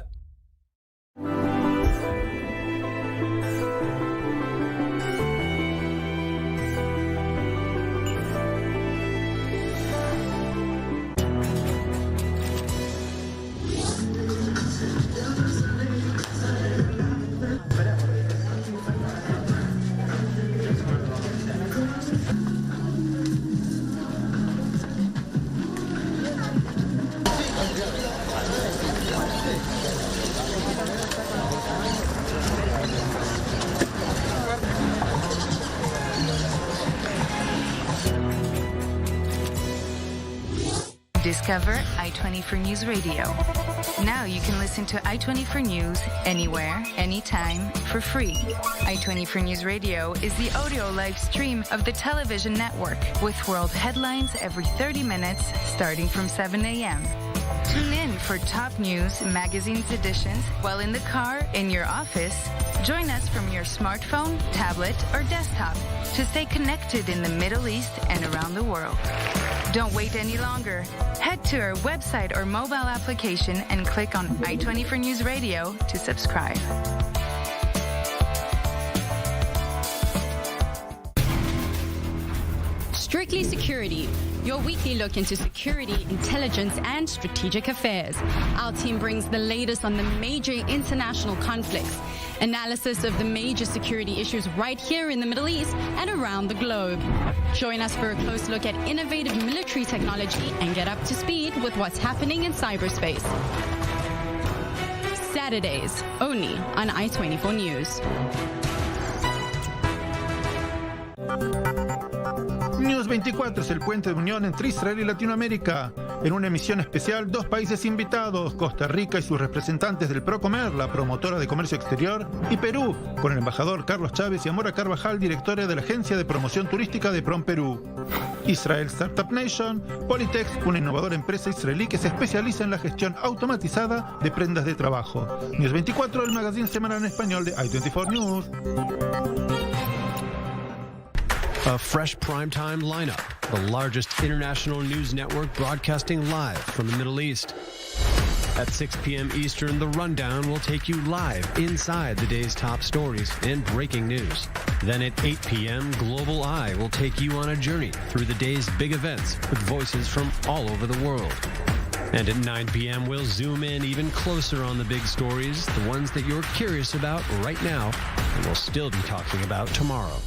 Discover i24NEWS Radio. Now you can listen to i24NEWS anywhere, anytime, for free. i24NEWS Radio is the audio live stream of the television network with world headlines every 30 minutes starting from 7 a.m. Tune in for top news, magazines editions while in the car, in your office. Join us from your smartphone, tablet, or desktop to stay connected in the Middle East and around the world. Don't wait any longer. Head to our website or mobile application and click on i24NEWS Radio to subscribe. Strictly Security, your weekly look into security, intelligence, and strategic affairs. Our team brings the latest on the major international conflicts, analysis of the major security issues right here in the Middle East and around the globe. Join us for a close look at innovative military technology and get up to speed with what's happening in cyberspace. Saturdays, only on i24NEWS. News 24 es el puente de unión entre Israel y Latinoamérica. En una emisión especial, dos países invitados, Costa Rica y sus representantes del Procomer, la promotora de comercio exterior, y Perú, con el embajador Carlos Chávez y Amora Carvajal, directora de la Agencia de Promoción Turística de Prom Perú. Israel Startup Nation, Polytex, una innovadora empresa israelí que se especializa en la gestión automatizada de prendas de trabajo. News 24, el magazine semanal en español de i24NEWS. A fresh primetime lineup, the largest international news network broadcasting live from the Middle East. At 6 p.m. Eastern, The Rundown will take you live inside the day's top stories and breaking news. Then at 8 p.m., Global Eye will take you on a journey through the day's big events with voices from all over the world. And at 9 p.m., we'll zoom in even closer on the big stories, the ones that you're curious about right now, and we'll still be talking about tomorrow.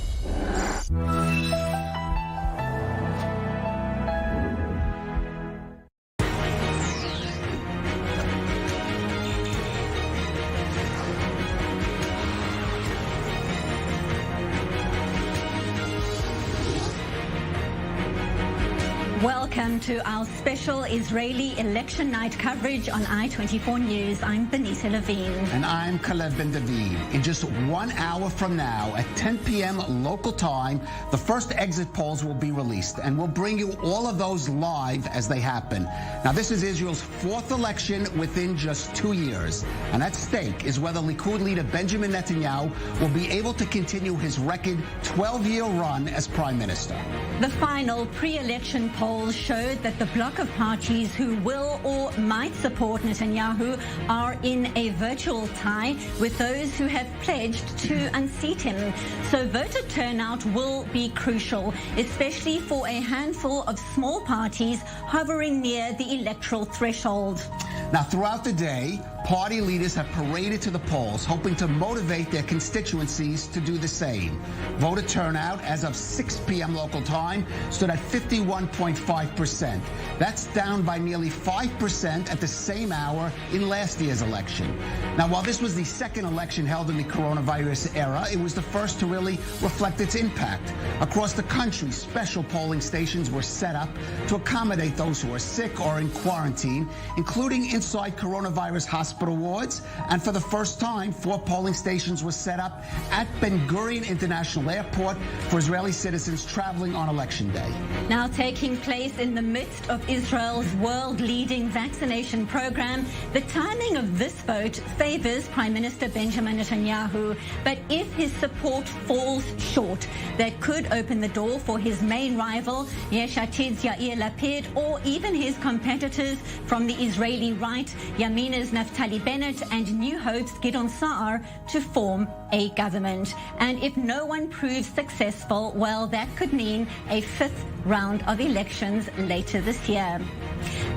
Welcome to our special Israeli election night coverage on i24NEWS. I'm Benita Levine. And I'm Kalev Ben David. In just 1 hour from now, at 10 p.m. local time, the first exit polls will be released, and we'll bring you all of those live as they happen. Now, this is Israel's fourth election within just 2 years, and at stake is whether Likud leader Benjamin Netanyahu will be able to continue his record 12-year run as prime minister. The final pre-election polls showed that the bloc of parties who will or might support Netanyahu are in a virtual tie with those who have pledged to unseat him. So voter turnout will be crucial, especially for a handful of small parties hovering near the electoral threshold. Now, throughout the day, party leaders have paraded to the polls, hoping to motivate their constituencies to do the same. Voter turnout, as of 6 p.m. local time, stood at 51.5%. That's down by nearly 5% at the same hour in last year's election. Now, while this was the second election held in the coronavirus era, it was the first to really reflect its impact. Across the country, special polling stations were set up to accommodate those who are sick or in quarantine, including inside coronavirus hospital wards. And for the first time, 4 polling stations were set up at Ben Gurion International Airport for Israeli citizens traveling on election day. Now taking place in the midst of Israel's world-leading vaccination program, the timing of this vote favors Prime Minister Benjamin Netanyahu. But if his support falls short, that could open the door for his main rival, Yesh Atid's Yair Lapid, or even his competitors from the Israeli right, Yamina's Naftali Bennett and New Hope's Gideon Sa'ar, to form a government. And if no one proves successful, well, that could mean a 5th round of elections later this year.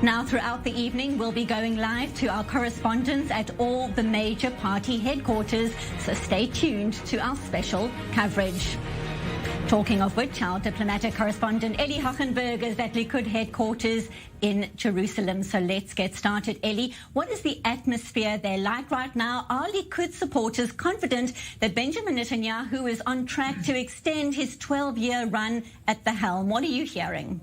Now, throughout the evening, we'll be going live to our correspondents at all the major party headquarters, so stay tuned to our special coverage. Talking of which, our diplomatic correspondent Eli Hochenberg is at Likud headquarters in Jerusalem. So let's get started. Eli, what is the atmosphere there like right now? Are Likud supporters confident that Benjamin Netanyahu is on track to extend his 12-year run at the helm? What are you hearing?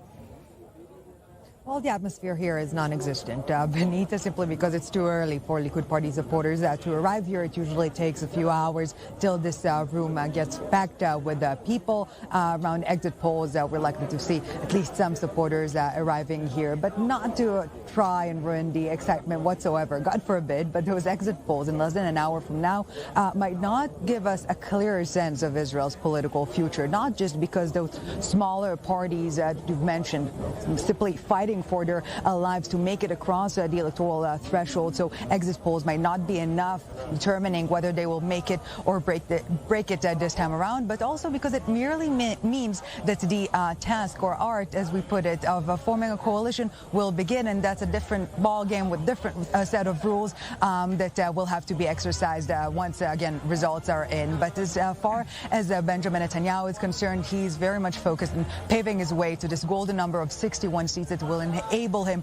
Well, the atmosphere here is non-existent, Benita, simply because it's too early for Likud Party supporters to arrive here. It usually takes a few hours till this room gets packed with people. Around exit polls, we're likely to see at least some supporters arriving here, but not to try and ruin the excitement whatsoever. God forbid, but those exit polls in less than an hour from now might not give us a clearer sense of Israel's political future, not just because those smaller parties you've mentioned simply fighting for their lives to make it across the electoral threshold. So exit polls might not be enough determining whether they will make it or break it this time around, but also because it merely means that the task or art, as we put it, of forming a coalition will begin, and that's a different ball game with different set of rules that will have to be exercised once again results are in. But as far as Benjamin Netanyahu is concerned, he's very much focused on paving his way to this golden number of 61 seats that will enable him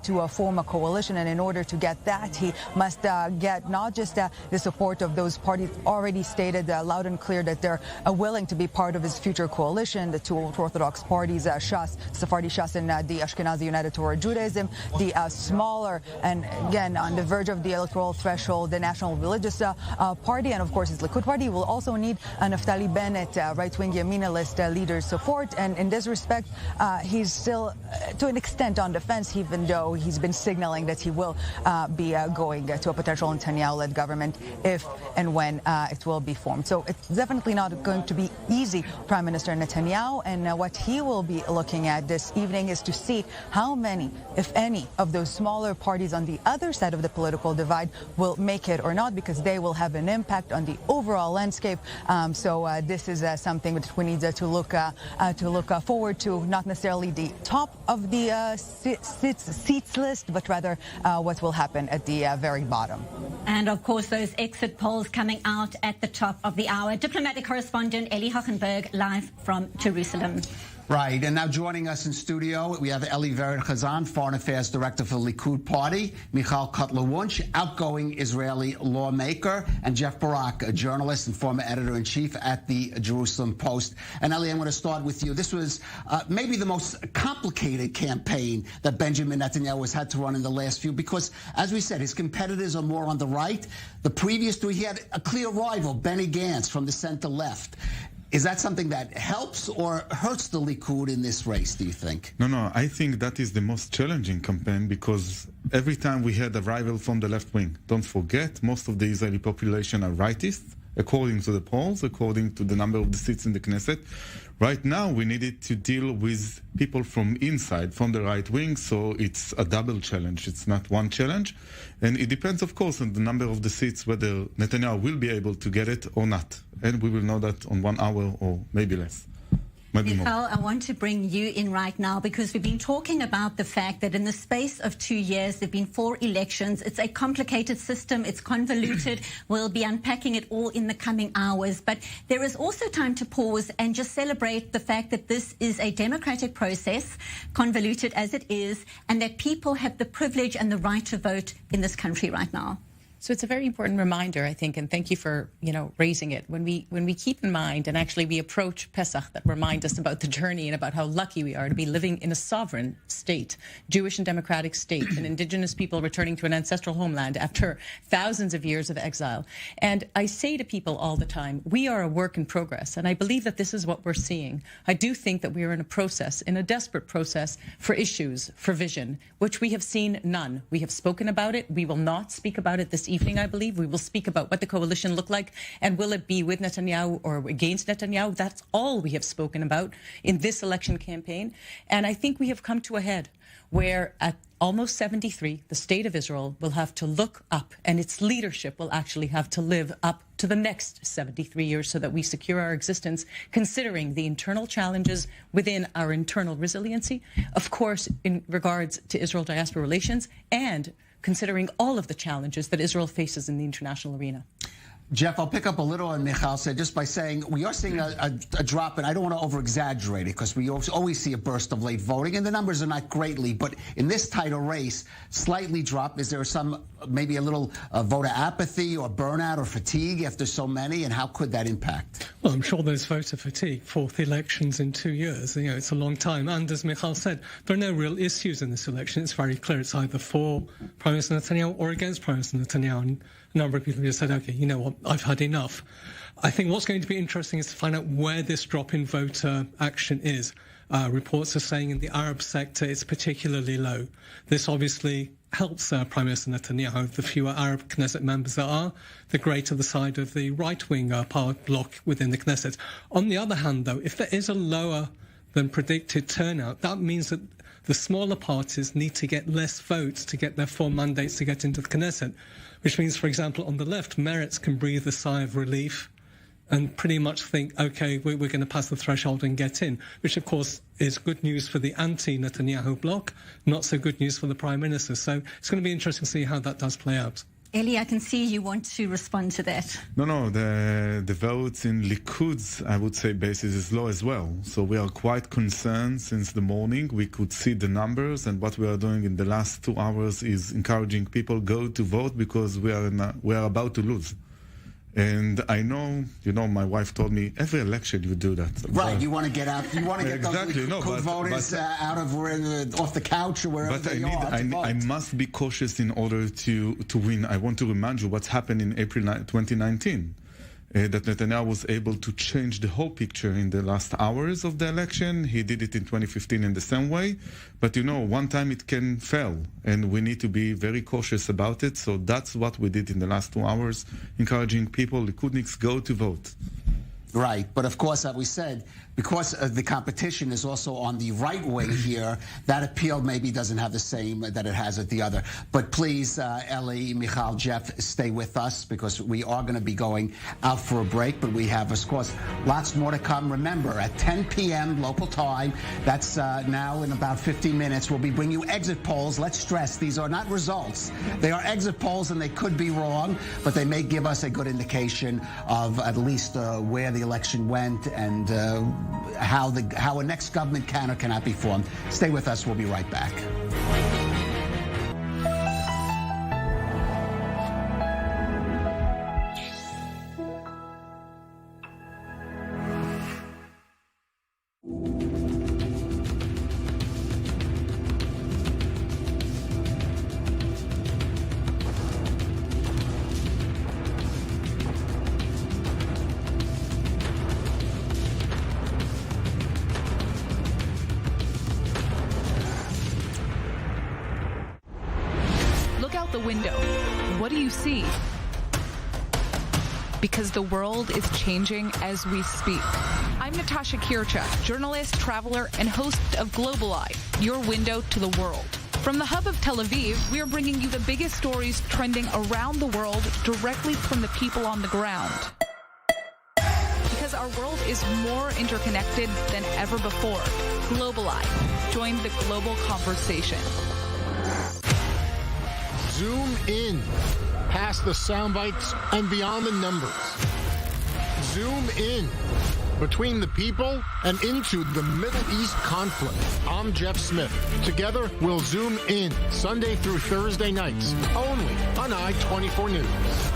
to form a coalition. And in order to get that, he must get not just the support of those parties already stated loud and clear that they're willing to be part of his future coalition, the two Orthodox parties, Shas, Sephardi Shas, and the Ashkenazi United Torah Judaism, the smaller and again on the verge of the electoral threshold, the National Religious Party, and of course his Likud Party will also need Naftali Bennett, right-wing Yaminalist leader's support. And in this respect, he's still to an extent on the fence, even though he's been signaling that he will be going to a potential Netanyahu-led government if and when it will be formed. So it's definitely not going to be easy, Prime Minister Netanyahu, and what he will be looking at this evening is to see how many, if any, of those smaller parties on the other side of the political divide will make it or not, because they will have an impact on the overall landscape. So this is something that we need to look forward to, not necessarily the top of the seats list, but rather what will happen at the very bottom. And of course, those exit polls coming out at the top of the hour. Diplomatic correspondent Eli Hochenberg live from Jerusalem. Right, and now joining us in studio, we have Eli Vered-Chazan, Foreign Affairs Director for the Likud Party, Michal Kotler-Wunsch, outgoing Israeli lawmaker, and Jeff Barak, a journalist and former editor-in-chief at the Jerusalem Post. And Eli, I'm going to start with you. This was maybe the most complicated campaign that Benjamin Netanyahu has had to run in the last few, because, as we said, his competitors are more on the right. The previous three, he had a clear rival, Benny Gantz, from the center-left. Is that something that helps or hurts the Likud in this race, do you think? No, I think that is the most challenging campaign, because every time we had a rival from the left wing. Don't forget, most of the Israeli population are rightists, according to the polls, according to the number of the seats in the Knesset. Right now, we needed to deal with people from inside, from the right wing, so it's a double challenge. It's not one challenge. And it depends, of course, on the number of the seats, whether Netanyahu will be able to get it or not. And we will know that on 1 hour or maybe less. Michal, I want to bring you in right now, because we've been talking about the fact that in the space of 2 years, there have been 4 elections. It's a complicated system. It's convoluted. We'll be unpacking it all in the coming hours. But there is also time to pause and just celebrate the fact that this is a democratic process, convoluted as it is, and that people have the privilege and the right to vote in this country right now. So it's a very important reminder, I think, and thank you for, raising it. When we keep in mind, and actually we approach Pesach, that remind us about the journey and about how lucky we are to be living in a sovereign state, Jewish and democratic state, and indigenous people returning to an ancestral homeland after thousands of years of exile. And I say to people all the time, we are a work in progress, and I believe that this is what we're seeing. I do think that we are in a process, in a desperate process for issues, for vision, which we have seen none. We have spoken about it. We will not speak about it this evening, I believe. We will speak about what the coalition look like, and will it be with Netanyahu or against Netanyahu? That's all we have spoken about in this election campaign. And I think we have come to a head where at almost 73, the state of Israel will have to look up, and its leadership will actually have to live up to the next 73 years so that we secure our existence, considering the internal challenges within our internal resiliency, of course, in regards to Israel-diaspora relations, and considering all of the challenges that Israel faces in the international arena. Jeff, I'll pick up a little on Michal said just by saying we are seeing a drop, and I don't want to over-exaggerate it because we always see a burst of late voting, and the numbers are not greatly, but in this tighter race, slightly drop. Is there some, maybe a little voter apathy or burnout or fatigue after so many, and how could that impact? Well, I'm sure there's voter fatigue. 4th elections in 2 years, it's a long time. And as Michal said, there are no real issues in this election. It's very clear. It's either for Prime Minister Netanyahu or against Prime Minister Netanyahu. And a number of people just said, okay, you know what, I've had enough. I think what's going to be interesting is to find out where this drop in voter action is. Reports are saying in the Arab sector it's particularly low. This obviously helps Prime Minister Netanyahu. The fewer Arab Knesset members there are, the greater the side of the right-wing bloc within the Knesset. On the other hand, though, if there is a lower than predicted turnout, that means that the smaller parties need to get less votes to get their 4 mandates to get into the Knesset, which means, for example, on the left, Meretz can breathe a sigh of relief and pretty much think, okay, we're going to pass the threshold and get in, which, of course, is good news for the anti-Netanyahu bloc, not so good news for the Prime Minister. So it's going to be interesting to see how that does play out. Eli, I can see you want to respond to that. No, the votes in Likud's, I would say, basis is low as well. So we are quite concerned since the morning. We could see the numbers, and what we are doing in the last 2 hours is encouraging people go to vote because we are about to lose. And I know, my wife told me every election you do that. Right, you want to get out, you want to get exactly, those voters out of off the couch or wherever they are. I must be cautious in order to win. I want to remind you what's happened in April 2019. That Netanyahu was able to change the whole picture in the last hours of the election. He did it in 2015 in the same way. But one time it can fail, and we need to be very cautious about it. So that's what we did in the last 2 hours, encouraging people, Likudniks, go to vote. Right, but of course, as we said, because the competition is also on the right wing here, that appeal maybe doesn't have the same that it has at the other. But please, Eli, Michal, Jeff, stay with us because we are going to be going out for a break. But we have, of course, lots more to come. Remember, at 10 p.m. local time, that's now in about 15 minutes, we'll be bringing you exit polls. Let's stress, these are not results. They are exit polls, and they could be wrong, but they may give us a good indication of at least where the election went and how a next government can or cannot be formed. Stay with us. We'll be right back. The window. What do you see? Because the world is changing as we speak. I'm Natasha Kirchak, journalist, traveler, and host of Global Eye, your window to the world. From the hub of Tel Aviv, we are bringing you the biggest stories trending around the world directly from the people on the ground. Because our world is more interconnected than ever before. Global Eye. Join the global conversation. Zoom in, past the sound bites and beyond the numbers. Zoom in, between the people and into the Middle East conflict. I'm Jeff Smith. Together, we'll zoom in Sunday through Thursday nights, only on i24NEWS.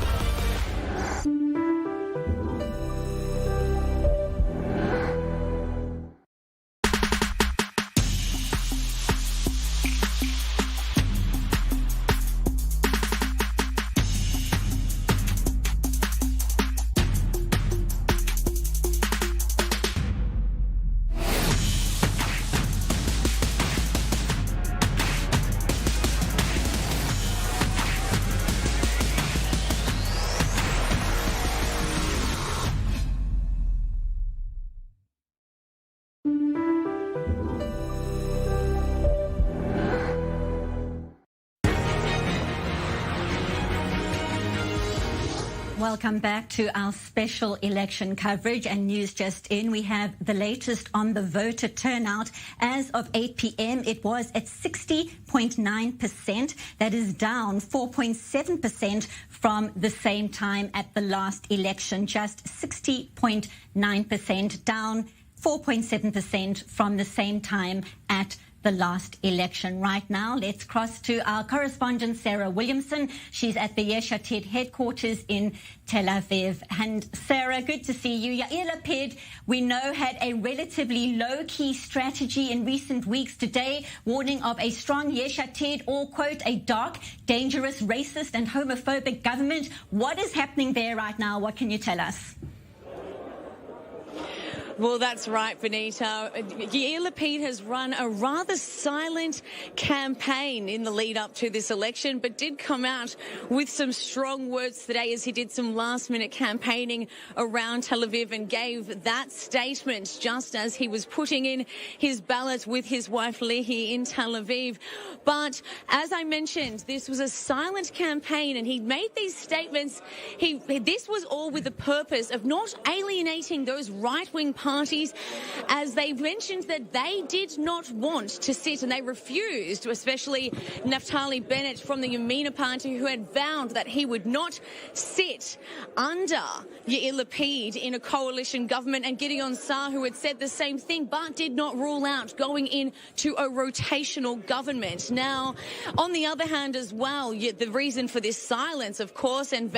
Welcome back to our special election coverage and news just in. We have the latest on the voter turnout. As of 8 p.m., it was at 60.9%. That is down 4.7% from the same time at the last election. Just 60.9%, down 4.7% from the same time at the last election. Right now, let's cross to our correspondent, Sarah Williamson. She's at the Yesh Atid headquarters in Tel Aviv. And Sarah, good to see you. Yair Lapid, we know, had a relatively low-key strategy in recent weeks. Today, warning of a strong Yesh Atid or, quote, a dark, dangerous, racist and homophobic government. What is happening there right now? What can you tell us? Well, that's right, Benita. Yair Lapid has run a rather silent campaign in the lead up to this election, but did come out with some strong words today as he did some last-minute campaigning around Tel Aviv and gave that statement just as he was putting in his ballot with his wife Lehi in Tel Aviv. But as I mentioned, this was a silent campaign and he made these statements. This was all with the purpose of not alienating those right-wing parties, as they mentioned that they did not want to sit and they refused, especially Naftali Bennett from the Yamina party, who had vowed that he would not sit under Yair Lapid in a coalition government, and Gideon Sa'ar, who had said the same thing but did not rule out going into a rotational government. Now, on the other hand as well, the reason for this silence, of course, and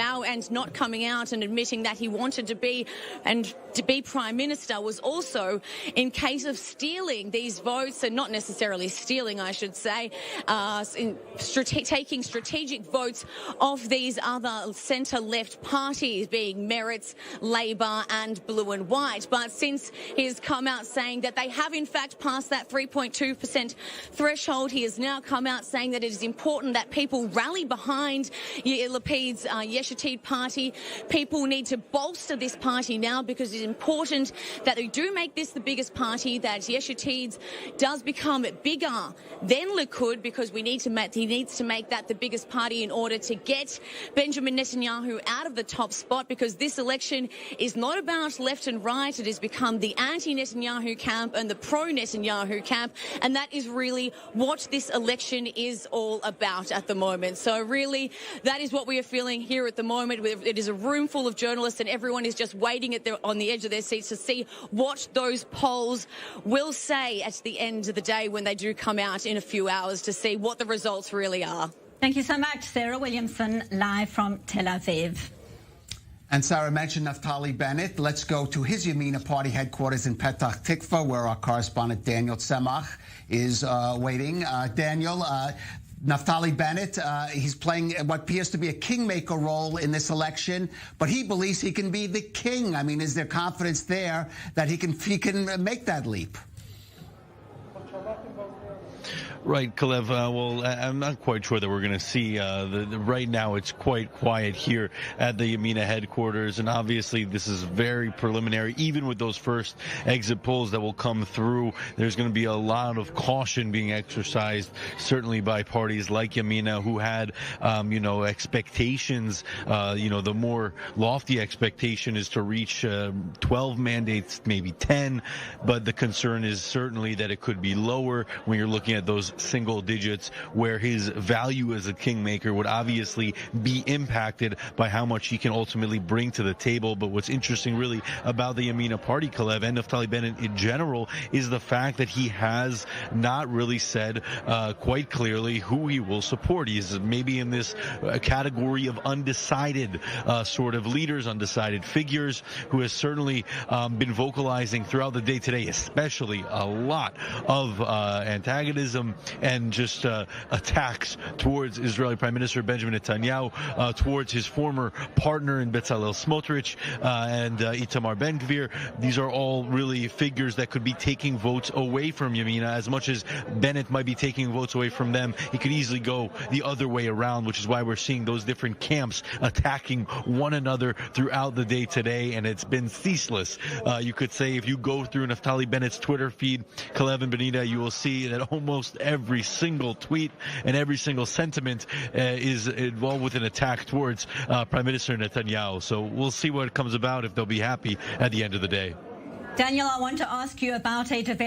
not coming out and admitting that he wanted to be Prime Minister was also in case of stealing these votes, and not necessarily stealing, I should say, taking strategic votes of these other centre-left parties, being Meretz, Labour and Blue and White. But since he has come out saying that they have in fact passed that 3.2% threshold, he has now come out saying that it is important that people rally behind Yair Lapid's Yesh Atid party. People need to bolster this party now because it's important that they do make this the biggest party, that Yesh Atid does become bigger than Likud, because he needs to make that the biggest party in order to get Benjamin Netanyahu out of the top spot, because this election is not about left and right. It has become the anti-Netanyahu camp and the pro-Netanyahu camp, and that is really what this election is all about at the moment. So really, that is what we are feeling here at the moment. It is a room full of journalists and everyone is just waiting on the edge of their seats to see what those polls will say at the end of the day when they do come out in a few hours, to see what the results really are. Thank you so much, Sarah Williamson, live from Tel Aviv. And Sarah mentioned Naftali Bennett. Let's go to his Yamina party headquarters in Petach Tikva, where our correspondent Daniel Tzemach is waiting. Daniel, Naftali Bennett, he's playing what appears to be a kingmaker role in this election, but he believes he can be the king. I mean, is there confidence there that he can make that leap? Right, Kalev. Well, I'm not quite sure that we're going to see. Right now, it's quite quiet here at the Yamina headquarters, and obviously this is very preliminary. Even with those first exit polls that will come through, there's going to be a lot of caution being exercised, certainly by parties like Yamina, who had, expectations. The more lofty expectation is to reach 12 mandates, maybe 10, but the concern is certainly that it could be lower when you're looking at those single digits, where his value as a kingmaker would obviously be impacted by how much he can ultimately bring to the table. But what's interesting really about the Yamina party, Kalev, and Naftali Bennett in general, is the fact that he has not really said quite clearly who he will support. He's maybe in this category of undecided sort of leaders, undecided figures, who has certainly been vocalizing throughout the day today, especially a lot of antagonism and just attacks towards Israeli Prime Minister Benjamin Netanyahu, towards his former partner in Bezalel Smotrich and Itamar Ben-Gvir. These are all really figures that could be taking votes away from Yamina. As much as Bennett might be taking votes away from them, he could easily go the other way around, which is why we're seeing those different camps attacking one another throughout the day today, and it's been ceaseless. You could say if you go through Naftali Bennett's Twitter feed, Kalev and Benita, you will see that almost every single tweet and every single sentiment is involved with an attack towards Prime Minister Netanyahu. So we'll see what comes about, if they'll be happy at the end of the day. Daniel, I want to ask you about a development